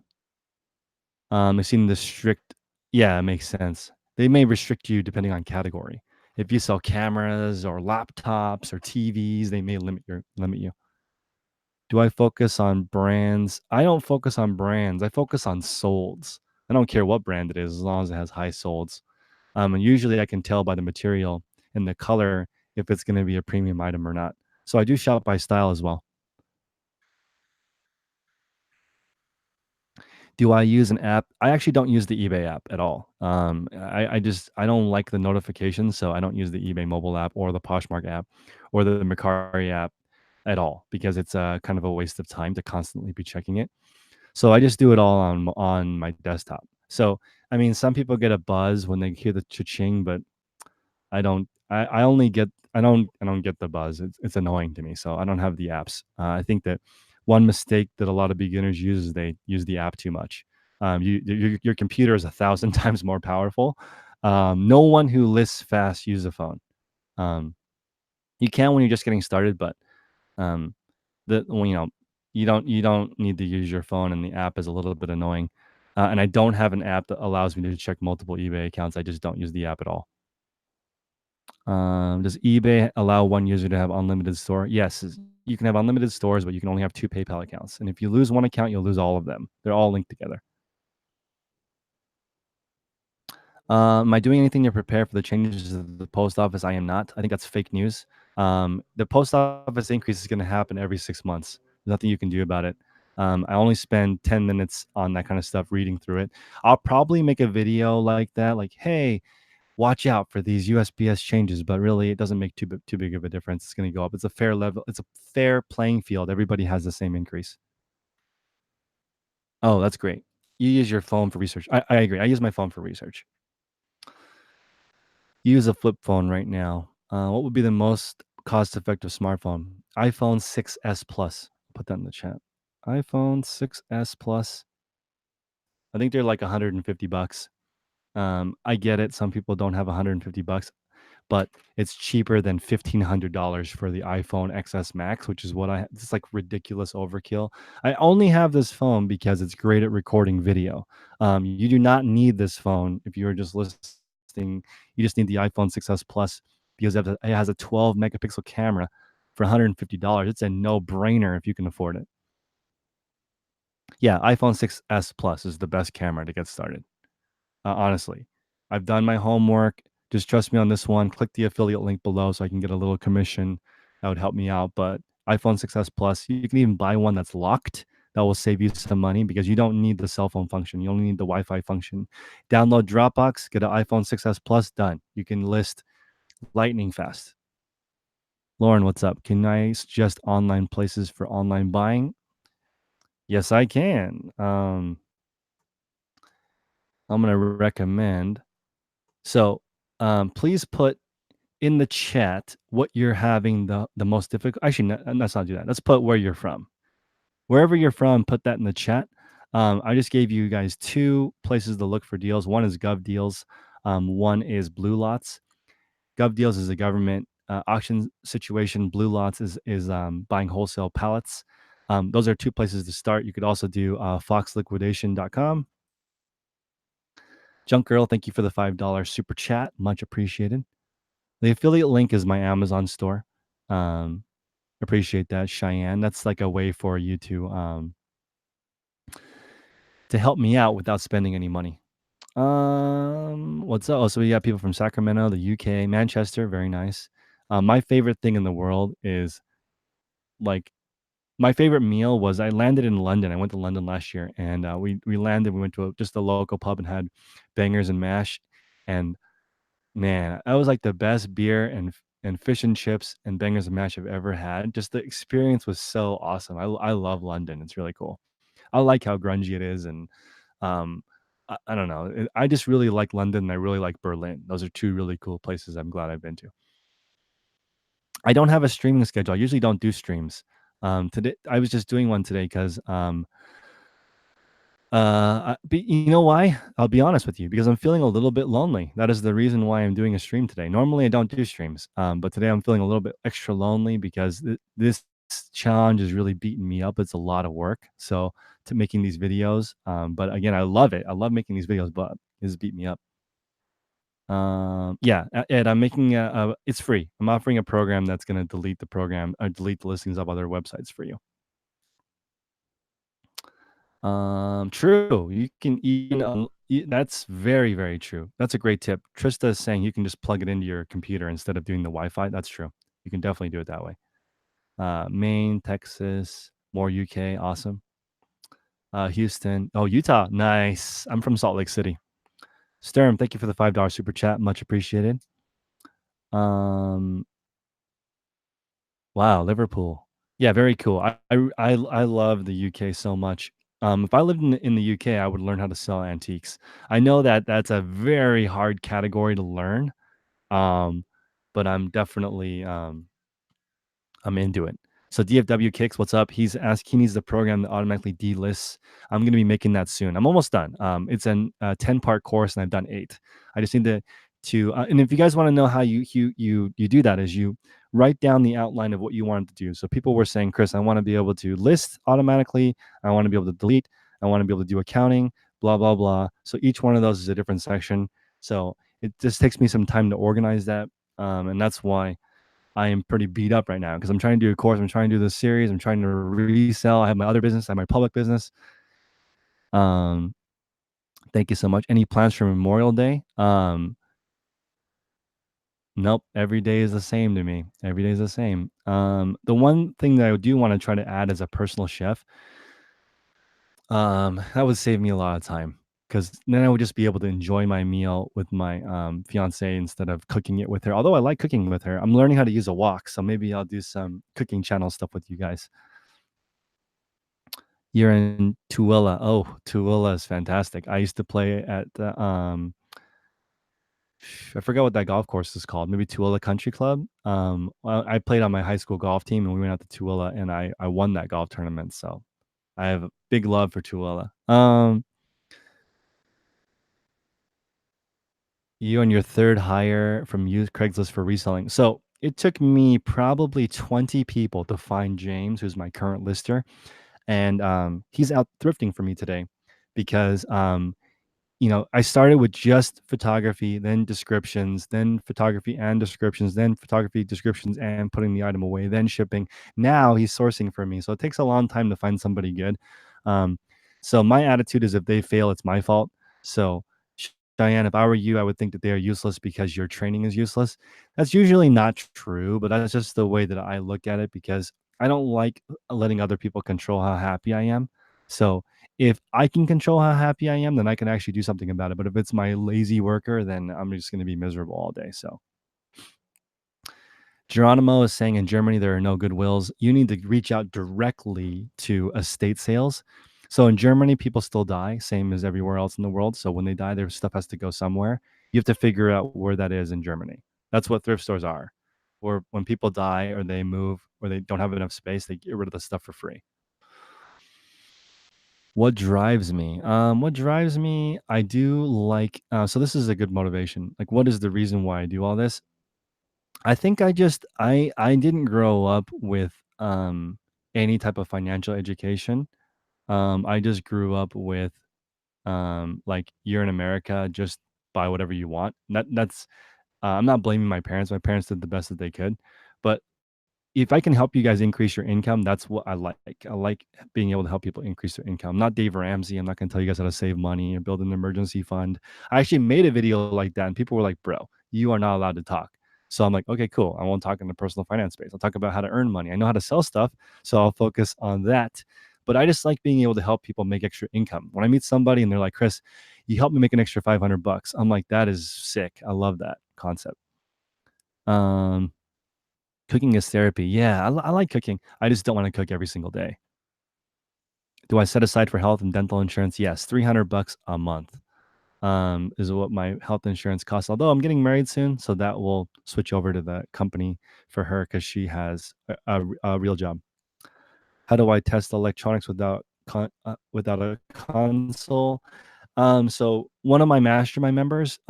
I've seen the strict. Yeah, it makes sense. They may restrict you depending on category. If you sell cameras or laptops or TVs, they may limit you. Do I focus on brands? I don't focus on brands. I focus on solds. I don't care what brand it is as long as it has high solds. And usually I can tell by the material and the color if it's going to be a premium item or not. So I do shop by style as well. Do I use an app? I actually don't use the eBay app at all. I don't like the notifications, so I don't use the eBay mobile app or the Poshmark app or the Mercari app at all because it's kind of a waste of time to constantly be checking it. So I just do it all on my desktop. So I mean, some people get a buzz when they hear the cha-ching, but I don't. I only get. I don't get the buzz. It's annoying to me. So I don't have the apps. I think that one mistake that a lot of beginners use is they use the app too much. Your computer is 1,000 times more powerful. No one who lists fast uses a phone. Um, you can when you're just getting started, but um, the well, you don't need to use your phone, and the app is a little bit annoying. And I don't have an app that allows me to check multiple eBay accounts. I just don't use the app at all. Does eBay allow one user to have unlimited store? Yes, you can have unlimited stores, but you can only have two PayPal accounts. And if you lose one account, you'll lose all of them. They're all linked together. Am I doing anything to prepare for the changes of the post office? I am not. I think that's fake news. The post office increase is going to happen every 6 months. There's nothing you can do about it. I only spend 10 minutes on that kind of stuff reading through it. I'll probably make a video like that, like, hey, watch out for these USPS changes, but really it doesn't make too big of a difference. It's going to go up. It's a fair level. It's a fair playing field. Everybody has the same increase. Oh, that's great. You use your phone for research. I agree. I use my phone for research. You use a flip phone right now. What would be the most cost-effective smartphone? iPhone 6s Plus. Put that in the chat. iPhone 6s Plus. I think they're like 150 bucks. I get it. Some people don't have 150 bucks, but it's cheaper than $1,500 for the iPhone XS Max, which is what it's like ridiculous overkill. I only have this phone because it's great at recording video. You do not need this phone if you're just listening. You just need the iPhone 6s Plus because it has a 12 megapixel camera for $150. It's a no brainer if you can afford it. Yeah, iPhone 6s Plus is the best camera to get started. Honestly, I've done my homework. Just trust me on this one. Click the affiliate link below so I can get a little commission. That would help me out. But iPhone 6s Plus, you can even buy one that's locked. That will save you some money because you don't need the cell phone function. You only need the Wi-Fi function. Download Dropbox, get an iPhone 6s Plus, done. You can list lightning fast. Lauren, what's up? Can I suggest online places for online buying? Yes, I can. I'm going to recommend. So please put in the chat what you're having the most difficult. Actually, let's not do that. Let's put where you're from. Wherever you're from, put that in the chat. I just gave you guys two places to look for deals. One is Gov Deals. One is Blue Lots. Gov Deals is a government auction situation. Blue Lots is buying wholesale pallets. Those are two places to start. You could also do foxliquidation.com. Junk Girl, thank you for the $5 super chat. Much appreciated. The affiliate link is my Amazon store. Appreciate that, Cheyenne. That's like a way for you to help me out without spending any money. What's up? Oh, so we got people from Sacramento, the UK, Manchester, very nice. My favorite thing in the world is like my favorite meal was I landed in London. I went to London last year, and we landed. We went to just a local pub and had bangers and mash, and man, that was like the best beer and fish and chips and bangers and mash I've ever had. Just the experience was so awesome. I love London. It's really cool. I like how grungy it is, and um, I don't know. I just really like London, and I really like Berlin. Those are two really cool places. I'm glad I've been to. I don't have a streaming schedule. I usually don't do streams. Today I was just doing one today because you know why? I'll be honest with you, because I'm feeling a little bit lonely. That is the reason why I'm doing a stream today. Normally, I don't do streams, but today I'm feeling a little bit extra lonely because this challenge is really beating me up. It's a lot of work, so to making these videos. But again, I love it. I love making these videos, but it's beat me up. Yeah, Ed, I'm making it's free. I'm offering a program that's going to delete the program or delete the listings of other websites for you. True. You can even that's very, very true. That's a great tip. Trista is saying you can just plug it into your computer instead of doing the Wi-Fi. That's true. You can definitely do it that way. Maine, Texas, more UK, awesome. Houston, oh Utah, nice. I'm from Salt Lake City. Sturm, thank you for the $5 super chat, much appreciated. Um, Wow, Liverpool. Yeah, very cool. I love the UK so much. If I lived in the UK, I would learn how to sell antiques. I know that that's a very hard category to learn, um, but I'm into it. So DFW Kicks, what's up? He needs the program that automatically delists. I'm gonna be making that soon. I'm almost done. It's an 10-part course, and I've done 8. I just need to and if you guys want to know how you do that, is you write down the outline of what you want to do. So people were saying, Chris, I want to be able to list automatically. I want to be able to delete. I want to be able to do accounting. Blah blah blah. So each one of those is a different section. So it just takes me some time to organize that, and that's why I am pretty beat up right now because I'm trying to do a course. I'm trying to do this series. I'm trying to resell. I have my other business. I have my public business. Um, Thank you so much. Any plans for Memorial Day? Nope. Every day is the same to me. Every day is the same. The one thing that I do want to try to add as a personal chef, that would save me a lot of time because then I would just be able to enjoy my meal with my fiance instead of cooking it with her. Although I like cooking with her, I'm learning how to use a wok, so maybe I'll do some cooking channel stuff with you guys. You're in Tooele. Oh, Tooele is fantastic. I used to play at the, I forgot what that golf course is called. Maybe Tooele Country Club. I played on my high school golf team, and we went out to Tooele, and I won that golf tournament. So I have a big love for Tooele. You and your third hire from youth Craigslist for reselling. So it took me probably 20 people to find James, who's my current lister, and he's out thrifting for me today because I started with just photography, then descriptions, then photography and descriptions, then photography, descriptions, and putting the item away, then shipping. Now he's sourcing for me. So it takes a long time to find somebody good. Um, so my attitude is if they fail, it's my fault. So, Diane, if I were you, I would think that they are useless because your training is useless. That's usually not true, but that's just the way that I look at it because I don't like letting other people control how happy I am. So, if I can control how happy I am, then I can actually do something about it. But if it's my lazy worker, then I'm just going to be miserable all day. So Geronimo is saying in Germany there are no goodwills. You need to reach out directly to estate sales. So in Germany, people still die, same as everywhere else in the world. So when they die, their stuff has to go somewhere. You have to figure out where that is in Germany. That's what thrift stores are. Or when people die or they move or they don't have enough space, they get rid of the stuff for free. What drives me? What drives me? I do like. So this is a good motivation. Like, what is the reason why I do all this? I think I didn't grow up with any type of financial education. I just grew up with like you're in America, just buy whatever you want. That's I'm not blaming my parents. My parents did the best that they could, but if I can help you guys increase your income, that's what I like. I like being able to help people increase their income. I'm not Dave Ramsey. I'm not going to tell you guys how to save money or build an emergency fund. I actually made a video like that, and people were like, "Bro, you are not allowed to talk." So I'm like, "Okay, cool. I won't talk in the personal finance space. I'll talk about how to earn money. I know how to sell stuff, so I'll focus on that." But I just like being able to help people make extra income. When I meet somebody and they're like, "Chris, you helped me make an extra $500." I'm like, "That is sick. I love that concept." Um, Cooking is therapy. Yeah, I like cooking. I just don't wanna cook every single day. Do I set aside for health and dental insurance? Yes, $300 a month, is what my health insurance costs, although I'm getting married soon, so that will switch over to the company for her because she has a real job. How do I test electronics without a console? So one of my mastermind members,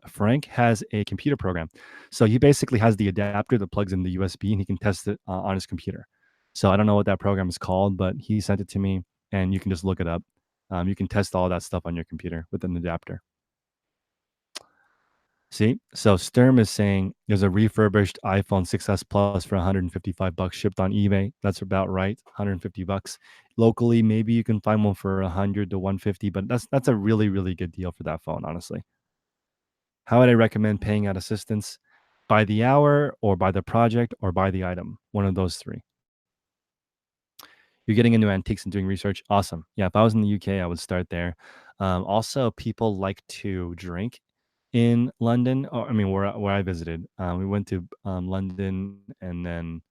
Frank, has a computer program. So he basically has the adapter that plugs in the USB, and he can test it on his computer. So I don't know what that program is called, but he sent it to me, and you can just look it up. You can test all that stuff on your computer with an adapter. See, so Sturm is saying there's a refurbished iPhone 6s Plus for 155 bucks shipped on eBay. That's about right, 150 bucks. Locally, maybe you can find one for 100 to 150, but that's a really really good deal for that phone, honestly. How would I recommend paying out assistance? By the hour, or by the project, or by the item? One of those three. You're getting into antiques and doing research. Awesome. Yeah, if I was in the UK, I would start there. Also, people like to drink in London, or I mean, where I visited. We went to London, and then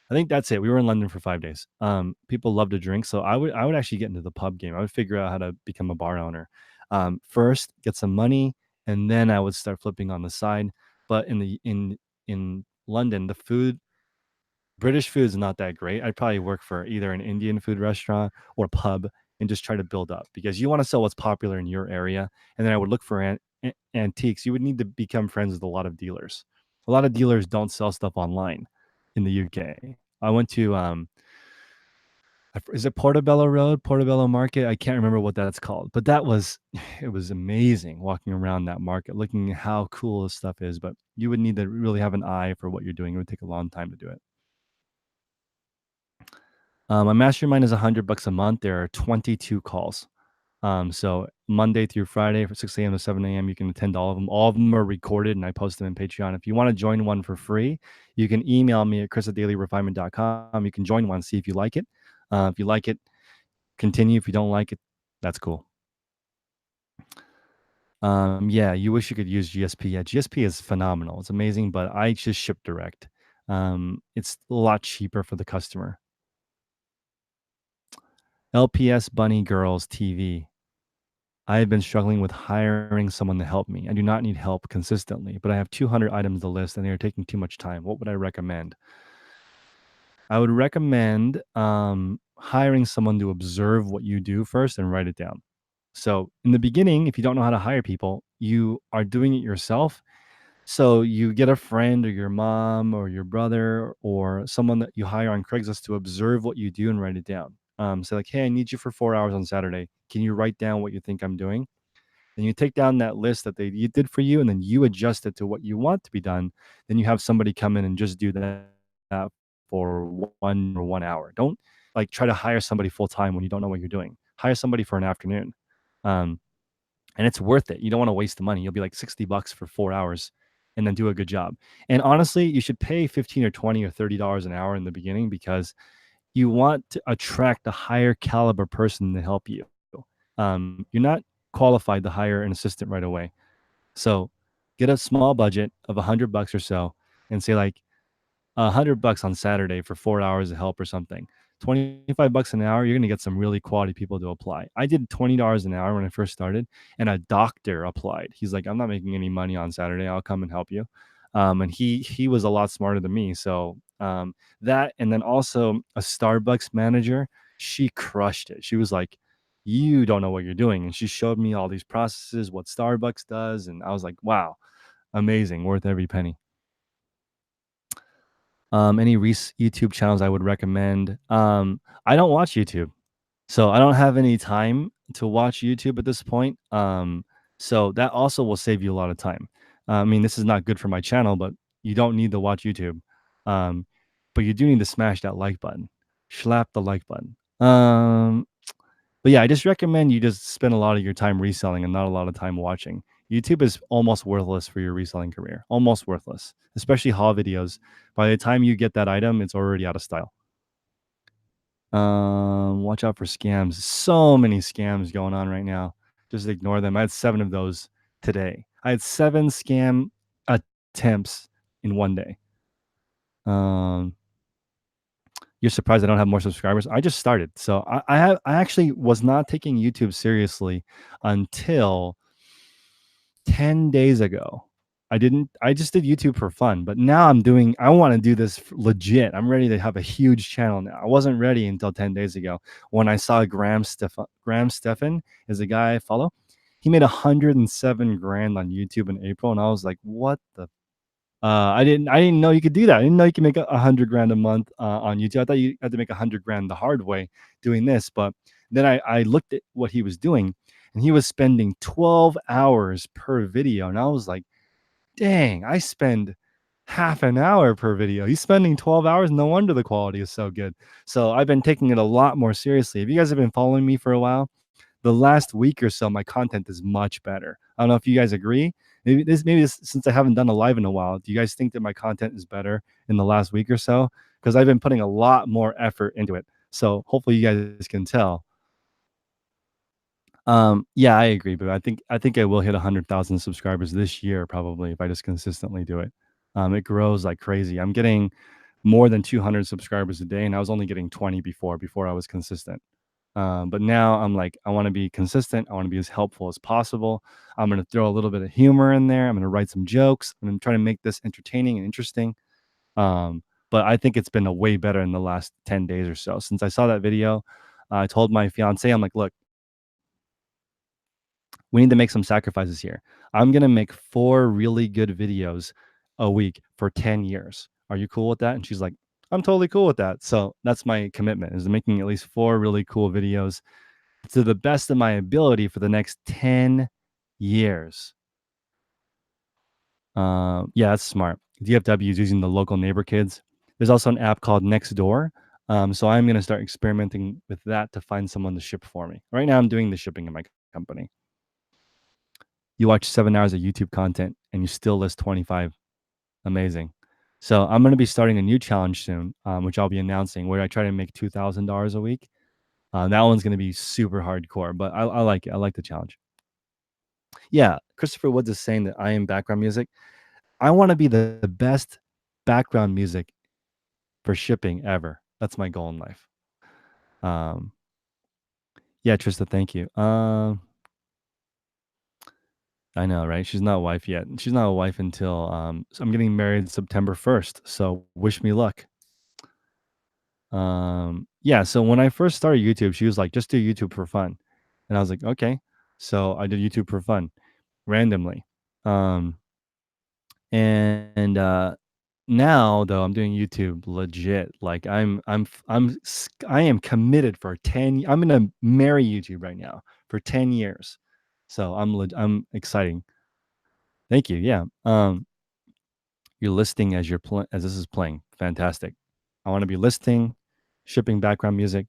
I think that's it. We were in London for 5 days. People love to drink, so I would actually get into the pub game. I would figure out how to become a bar owner. First, get some money, and then I would start flipping on the side. But in London, the food British food is not that great. I'd probably work for either an Indian food restaurant or pub and just try to build up, because you want to sell what's popular in your area. And then I would look for antiques. You would need to become friends with a lot of dealers. A lot of dealers don't sell stuff online in the UK. I went to is it Portobello Road, Portobello Market? I can't remember what that's called, but that was it was amazing walking around that market, looking at how cool this stuff is. But you would need to really have an eye for what you're doing. It would take a long time to do it. My mastermind is 100 bucks a month. There are 22 calls. So Monday through Friday from 6 a.m. to 7 a.m. You can attend all of them. All of them are recorded, and I post them in Patreon. If you want to join one for free, you can email me at chris@dailyrefinement.com. You can join one, see if you like it. If you like it, continue. If you don't like it, that's cool. Yeah, you wish you could use GSP. Yeah, GSP is phenomenal. It's amazing, but I just ship direct. It's a lot cheaper for the customer. LPS Bunny Girls TV. I have been struggling with hiring someone to help me. I do not need help consistently, but I have 200 items to list and they are taking too much time. What would I recommend? I would recommend hiring someone to observe what you do first and write it down. So, in the beginning, if you don't know how to hire people, you are doing it yourself. So, you get a friend or your mom or your brother or someone that you hire on Craigslist to observe what you do and write it down. Say, like, hey, I need you for 4 hours on Saturday. Can you write down what you think I'm doing? Then you take down that list that they you did for you, and then you adjust it to what you want to be done. Then you have somebody come in and just do that for 1 hour. Don't like try to hire somebody full time when you don't know what you're doing. Hire somebody for an afternoon, um, and it's worth it. You don't want to waste the money. You'll be like 60 bucks for 4 hours, and then do a good job. And honestly, you should pay 15 or 20 or $30 an hour in the beginning, because you want to attract a higher caliber person to help you. You're not qualified to hire an assistant right away. So get a small budget of 100 bucks or so, and say like 100 bucks on Saturday for 4 hours of help or something. 25 bucks an hour, you're going to get some really quality people to apply. I did $20 an hour when I first started, and a doctor applied. He's like, I'm not making any money on Saturday. I'll come and help you. And he was a lot smarter than me. So that, and then also a Starbucks manager, she crushed it. She was like, you don't know what you're doing. And she showed me all these processes, what Starbucks does. And I was like, wow, amazing, worth every penny. Any YouTube channels I would recommend? I don't watch YouTube, so I don't have any time to watch YouTube at this point. So that also will save you a lot of time. I mean, this is not good for my channel, but you don't need to watch YouTube. Um, but you do need to smash that like button. Slap the like button. But yeah, I just recommend you just spend a lot of your time reselling and not a lot of time watching. YouTube is almost worthless for your reselling career. Almost worthless, especially haul videos. By the time you get that item, it's already out of style. Watch out for scams. So many scams going on right now. Just ignore them. I had 7 of those today. I had 7 scam attempts in one day. Um, you're surprised I don't have more subscribers? I just started. So I actually was not taking YouTube seriously until 10 days ago. I just did YouTube for fun, but now I want to do this legit. I'm ready to have a huge channel now. I wasn't ready until 10 days ago when I saw Graham Stephan is a guy I follow. He made 107 grand on YouTube in April, and I was like, what the I didn't know you could do that. I didn't know you could make 100 grand a month on YouTube. I thought you had to make 100 grand the hard way doing this. But then I looked at what he was doing, and he was spending 12 hours per video. And I was like, dang, I spend half an hour per video. He's spending 12 hours. No wonder the quality is so good. So I've been taking it a lot more seriously. If you guys have been following me for a while, the last week or so, my content is much better. I don't know if you guys agree. Maybe this since I haven't done a live in a while, do you guys think that my content is better in the last week or so? Because I've been putting a lot more effort into it. So hopefully you guys can tell. Yeah, I agree, but I think I will hit 100,000 subscribers this year probably if I just consistently do it. It grows like crazy. I'm getting more than 200 subscribers a day, and I was only getting 20 before I was consistent. But now I'm like, I want to be consistent. I want to be as helpful as possible. I'm going to throw a little bit of humor in there. I'm going to write some jokes. I'm going to try to make this entertaining and interesting. But I think it's been a way better in the last 10 days or so. Since I saw that video, I told my fiance, I'm like, look, we need to make some sacrifices here. I'm going to make 4 really good videos a week for 10 years. Are you cool with that? And she's like, I'm totally cool with that. So that's my commitment, is making at least 4 really cool videos to the best of my ability for the next 10 years. Yeah, that's smart. DFW is using the local neighbor kids. There's also an app called Nextdoor. So I'm going to start experimenting with that to find someone to ship for me. Right now, I'm doing the shipping in my company. You watch 7 hours of YouTube content and you still list 25. Amazing. So I'm going to be starting a new challenge soon, which I'll be announcing, where I try to make $2,000 a week. That one's going to be super hardcore, but I like it. I like the challenge. Yeah, Christopher Woods is saying that I am background music. I want to be the best background music for shipping ever. That's my goal in life. Um, yeah, Trista, thank you. I know, right? She's not a wife yet. She's not a wife until so I'm getting married September 1st. So wish me luck. Yeah, so when I first started YouTube, she was like, just do YouTube for fun. And I was like, okay. So I did YouTube for fun randomly. Um, and now though I'm doing YouTube legit. Like I am committed for 10. I'm gonna marry YouTube right now for 10 years. So I'm exciting. Thank you. Yeah. You're listing as as this is playing. Fantastic. I want to be listing, shipping background music.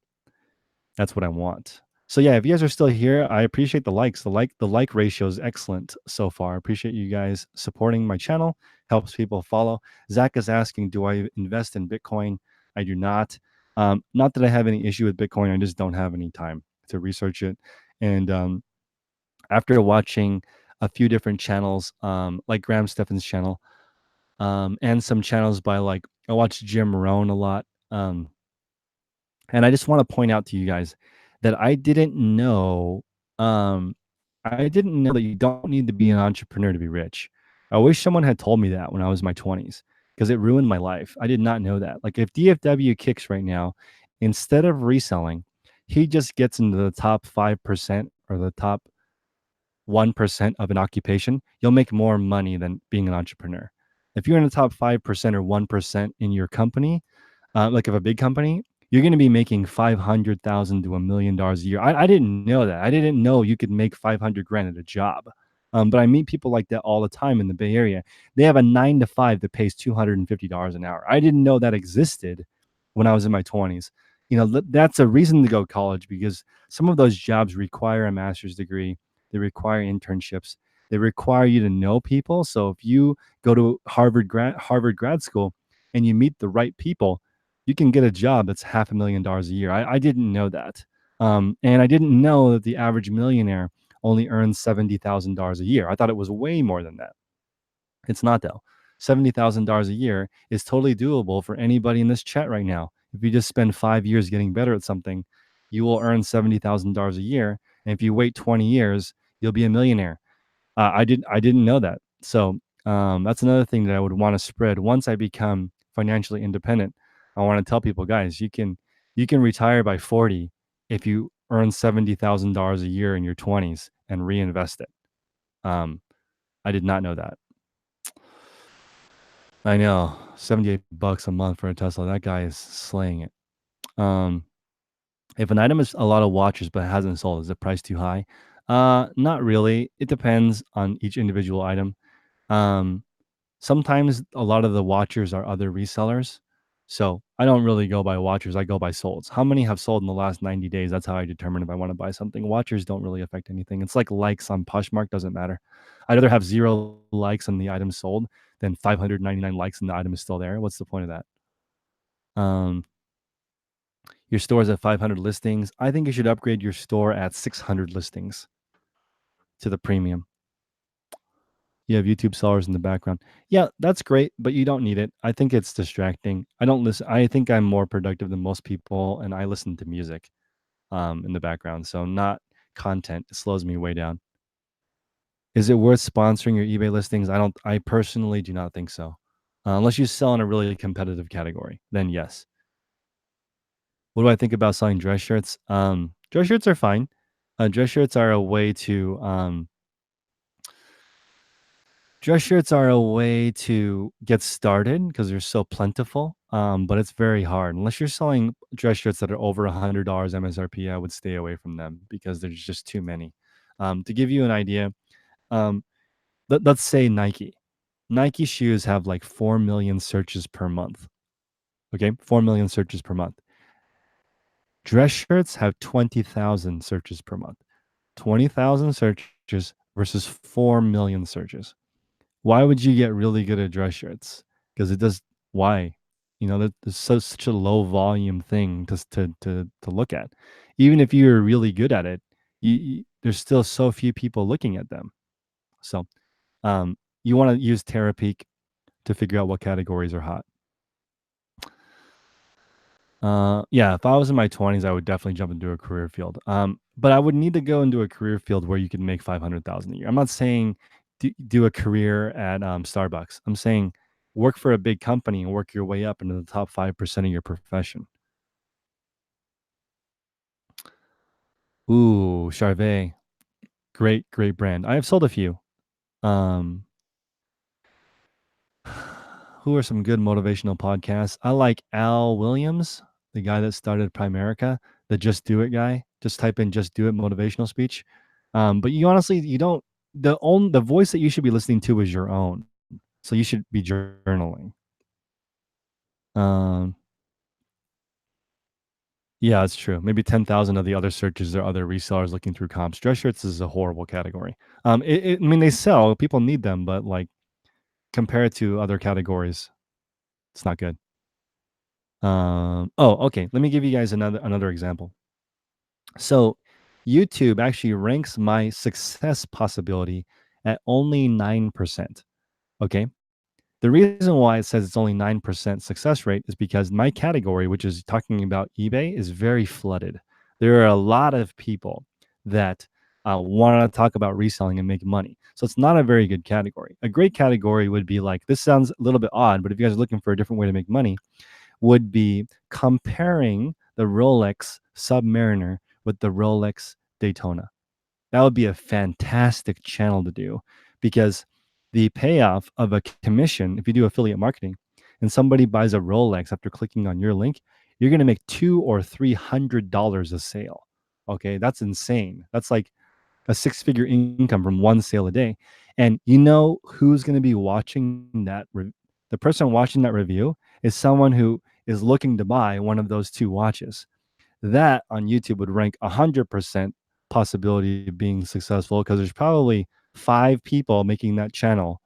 That's what I want. So yeah, if you guys are still here, I appreciate the likes. The like ratio is excellent so far. I appreciate you guys supporting my channel. Helps people follow. Zach is asking, do I invest in Bitcoin? I do not. Not that I have any issue with Bitcoin. I just don't have any time to research it. And after watching a few different channels, like Graham Stephan's channel, and some channels by I watch Jim Rohn a lot. And I just want to point out to you guys that um, I didn't know that you don't need to be an entrepreneur to be rich. I wish someone had told me that when I was in my 20s, because it ruined my life. I did not know that. Like if DFW kicks right now, instead of reselling, he just gets into the top 5% or the top 1% of an occupation, you'll make more money than being an entrepreneur. If you're in the top 5% or 1% in your company, like of a big company, you're going to be making 500,000 to $1 million a year. I didn't know that. I didn't know you could make 500 grand at a job. But I meet people like that all the time in the Bay Area. They have a 9 to 5 that pays $250 an hour. I didn't know that existed when I was in my 20s. That's a reason to go to college, because some of those jobs require a master's degree. They require internships. They require you to know people. So if you go to Harvard grad school and you meet the right people, you can get a job that's $500,000 a year. I didn't know that. And I didn't know that the average millionaire only earns $70,000 a year. I thought it was way more than that. It's not, though. $70,000 a year is totally doable for anybody in this chat right now. If you just spend 5 years getting better at something, you will earn $70,000 a year. And if you wait 20 years, you'll be a millionaire. I didn't know that. So that's another thing that I would want to spread. Once I become financially independent, I want to tell people, guys, you can retire by 40 if you earn $70,000 a year in your 20s and reinvest it. Um, I did not know that. I know, $78 a month for a Tesla. That guy is slaying it. Um, if an item is a lot of watches but hasn't sold, is the price too high? Not really. It depends on each individual item. Um, Sometimes a lot of the watchers are other resellers. So I don't really go by watchers. I go by solds. How many have sold in the last 90 days? That's how I determine if I want to buy something. Watchers don't really affect anything. It's like likes on Poshmark, doesn't matter. I'd rather have 0 likes on the item sold than 599 likes and the item is still there. What's the point of that? Um, your store's at 500 listings. I think you should upgrade your store at 600 listings to the premium. You have YouTube sellers in the background. Yeah, that's great, but you don't need it. I think it's distracting. I don't listen. I think I'm more productive than most people, and I listen to music in the background. So not content. It slows me way down. Is it worth sponsoring your eBay listings? I personally do not think so. Unless you sell in a really competitive category, then yes. What do I think about selling dress shirts? Dress shirts are fine. Dress shirts are a way to Dress shirts are a way to get started because they're so plentiful, but it's very hard. Unless you're selling dress shirts that are over $100 MSRP, I would stay away from them because there's just too many. To give you an idea, um, let's say Nike. Nike shoes have like 4 million searches per month. Okay, 4 million searches per month. Dress shirts have 20,000 searches per month. 20,000 searches versus 4 million searches. Why would you get really good at dress shirts? Because it does. Why? There's such a low volume thing to look at. Even if you're really good at it, there's still so few people looking at them. So, you want to use Terapeak to figure out what categories are hot. Yeah, if I was in my 20s, I would definitely jump into a career field. But I would need to go into a career field where you can make 500,000 a year. I'm not saying do a career at Starbucks. I'm saying work for a big company and work your way up into the top 5% of your profession. Ooh, Charvet, great brand. I have sold a few. Um, who are some good motivational podcasts? I like Al Williams, the guy that started Primerica, the Just Do It guy. Just type in "Just Do It" motivational speech. But you honestly, you don't. The voice that you should be listening to is your own. So you should be journaling. Um, yeah, it's true. Maybe 10,000 of the other searches are other resellers looking through comps. Dress shirts is a horrible category. I mean, they sell. People need them, but like compared to other categories, it's not good. Okay. Let me give you guys another example. So, YouTube actually ranks my success possibility at only 9%. Okay. The reason why it says it's only 9% success rate is because my category, which is talking about eBay, is very flooded. There are a lot of people that want to talk about reselling and make money. So it's not a very good category. A great category would be like, this sounds a little bit odd, but if you guys are looking for a different way to make money, would be comparing the Rolex Submariner with the Rolex Daytona. That would be a fantastic channel to do because the payoff of a commission, if you do affiliate marketing and somebody buys a Rolex after clicking on your link, you're going to make $200 or $300 a sale. Okay, that's insane. That's like a six-figure income from one sale a day. And you know who's going to be watching the person watching that review is someone who is looking to buy one of those two watches. That on YouTube would rank 100% possibility of being successful because there's probably five people making that channel,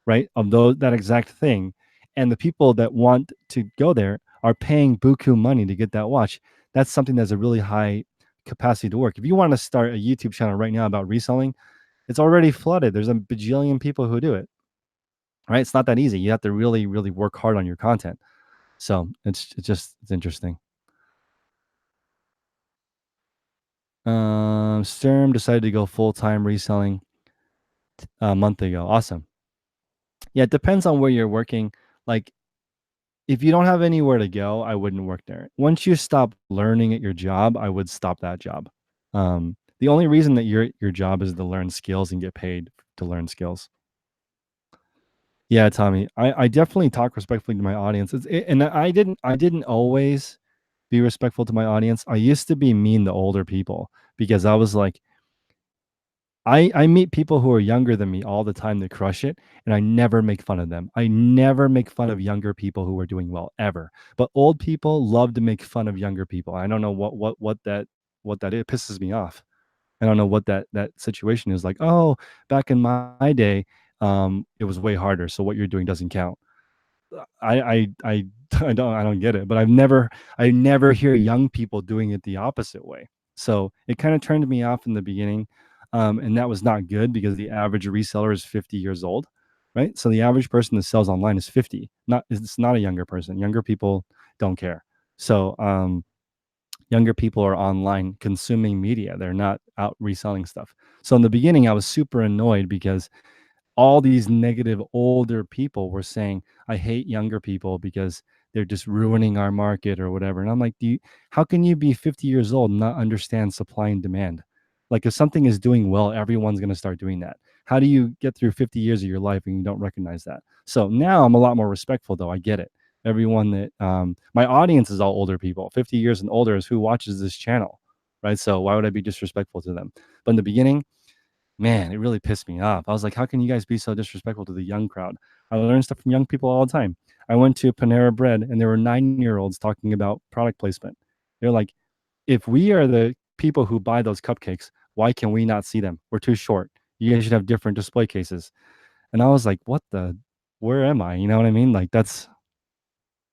right? Of those that exact thing. And the people that want to go there are paying buku money to get that watch. That's something that's a really high capacity to work. If you want to start a YouTube channel right now about reselling, it's already flooded. There's a bajillion people who do it, right? It's not that easy. You have to really, really work hard on your content. So it's interesting. Sturm decided to go full time reselling a month ago. Awesome. Yeah, it depends on where you're working. Like, if you don't have anywhere to go, I wouldn't work there. Once you stop learning at your job, I would stop that job. The only reason that your job is to learn skills and get paid to learn skills. Yeah, Tommy, I definitely talk respectfully to my audience. And I didn't always be respectful to my audience. I used to be mean to older people because I was like, I meet people who are younger than me all the time that crush it, and I never make fun of them. I never make fun of younger people who are doing well ever. But old people love to make fun of younger people. I don't know what that is. It pisses me off. I don't know what that situation is like. Oh, back in my day, it was way harder. So what you're doing doesn't count. I I don't get it, but I never hear young people doing it the opposite way. So it kind of turned me off in the beginning, and that was not good because the average reseller is 50 years old, right? So the average person that sells online is 50. Not It's not a younger person. Younger people don't care. So younger people are online consuming media. They're not out reselling stuff. So in the beginning, I was super annoyed because all these negative older people were saying, I hate younger people because they're just ruining our market or whatever. And I'm like, how can you be 50 years old and not understand supply and demand? Like, if something is doing well, everyone's going to start doing that. How do you get through 50 years of your life and you don't recognize that? So now I'm a lot more respectful, though. I get it. Everyone that my audience is all older people. 50 years and older is who watches this channel, right? So why would I be disrespectful to them? But in the beginning, man, it really pissed me off. I was like, how can you guys be so disrespectful to the young crowd? I learn stuff from young people all the time. I went to Panera Bread and there were 9-year-olds talking about product placement. They're like, if we are the people who buy those cupcakes, why can we not see them? We're too short. You guys should have different display cases. And I was like, where am I? You know what I mean? Like, that's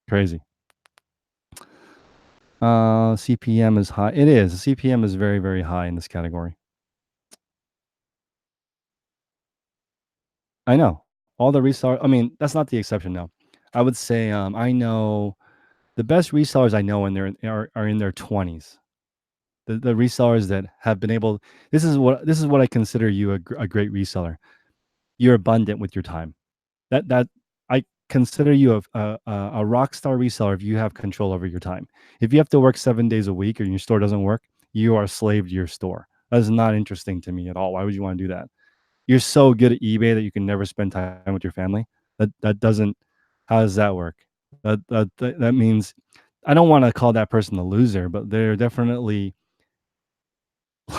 crazy. CPM is high. It is. CPM is very, very high in this category. I know. All the resellers, I mean, that's not the exception though. I would say I know the best resellers I know in are in their 20s. The resellers that have been able, this is what I consider you a great reseller. You're abundant with your time. That I consider you a rock star reseller if you have control over your time. If you have to work 7 days a week or your store doesn't work, you are a slave to your store. That is not interesting to me at all. Why would you want to do that? You're so good at eBay that you can never spend time with your family. That doesn't. How does that work? That means I don't want to call that person a loser, but they're definitely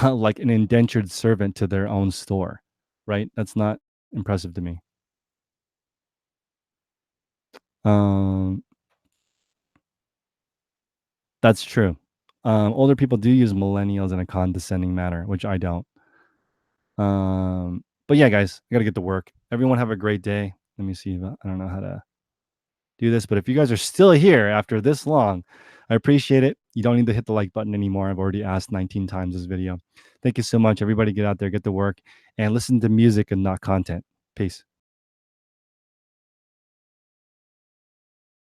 like an indentured servant to their own store, right? That's not impressive to me. Um, that's true. Older people do use millennials in a condescending manner, which I don't. But yeah, guys, I gotta get to work. Everyone have a great day. Let me see. I don't know how to do this, but if you guys are still here after this long, I appreciate it. You don't need to hit the like button anymore. I've already asked 19 times this video. Thank you so much. Everybody get out there, get to work, and listen to music and not content. Peace.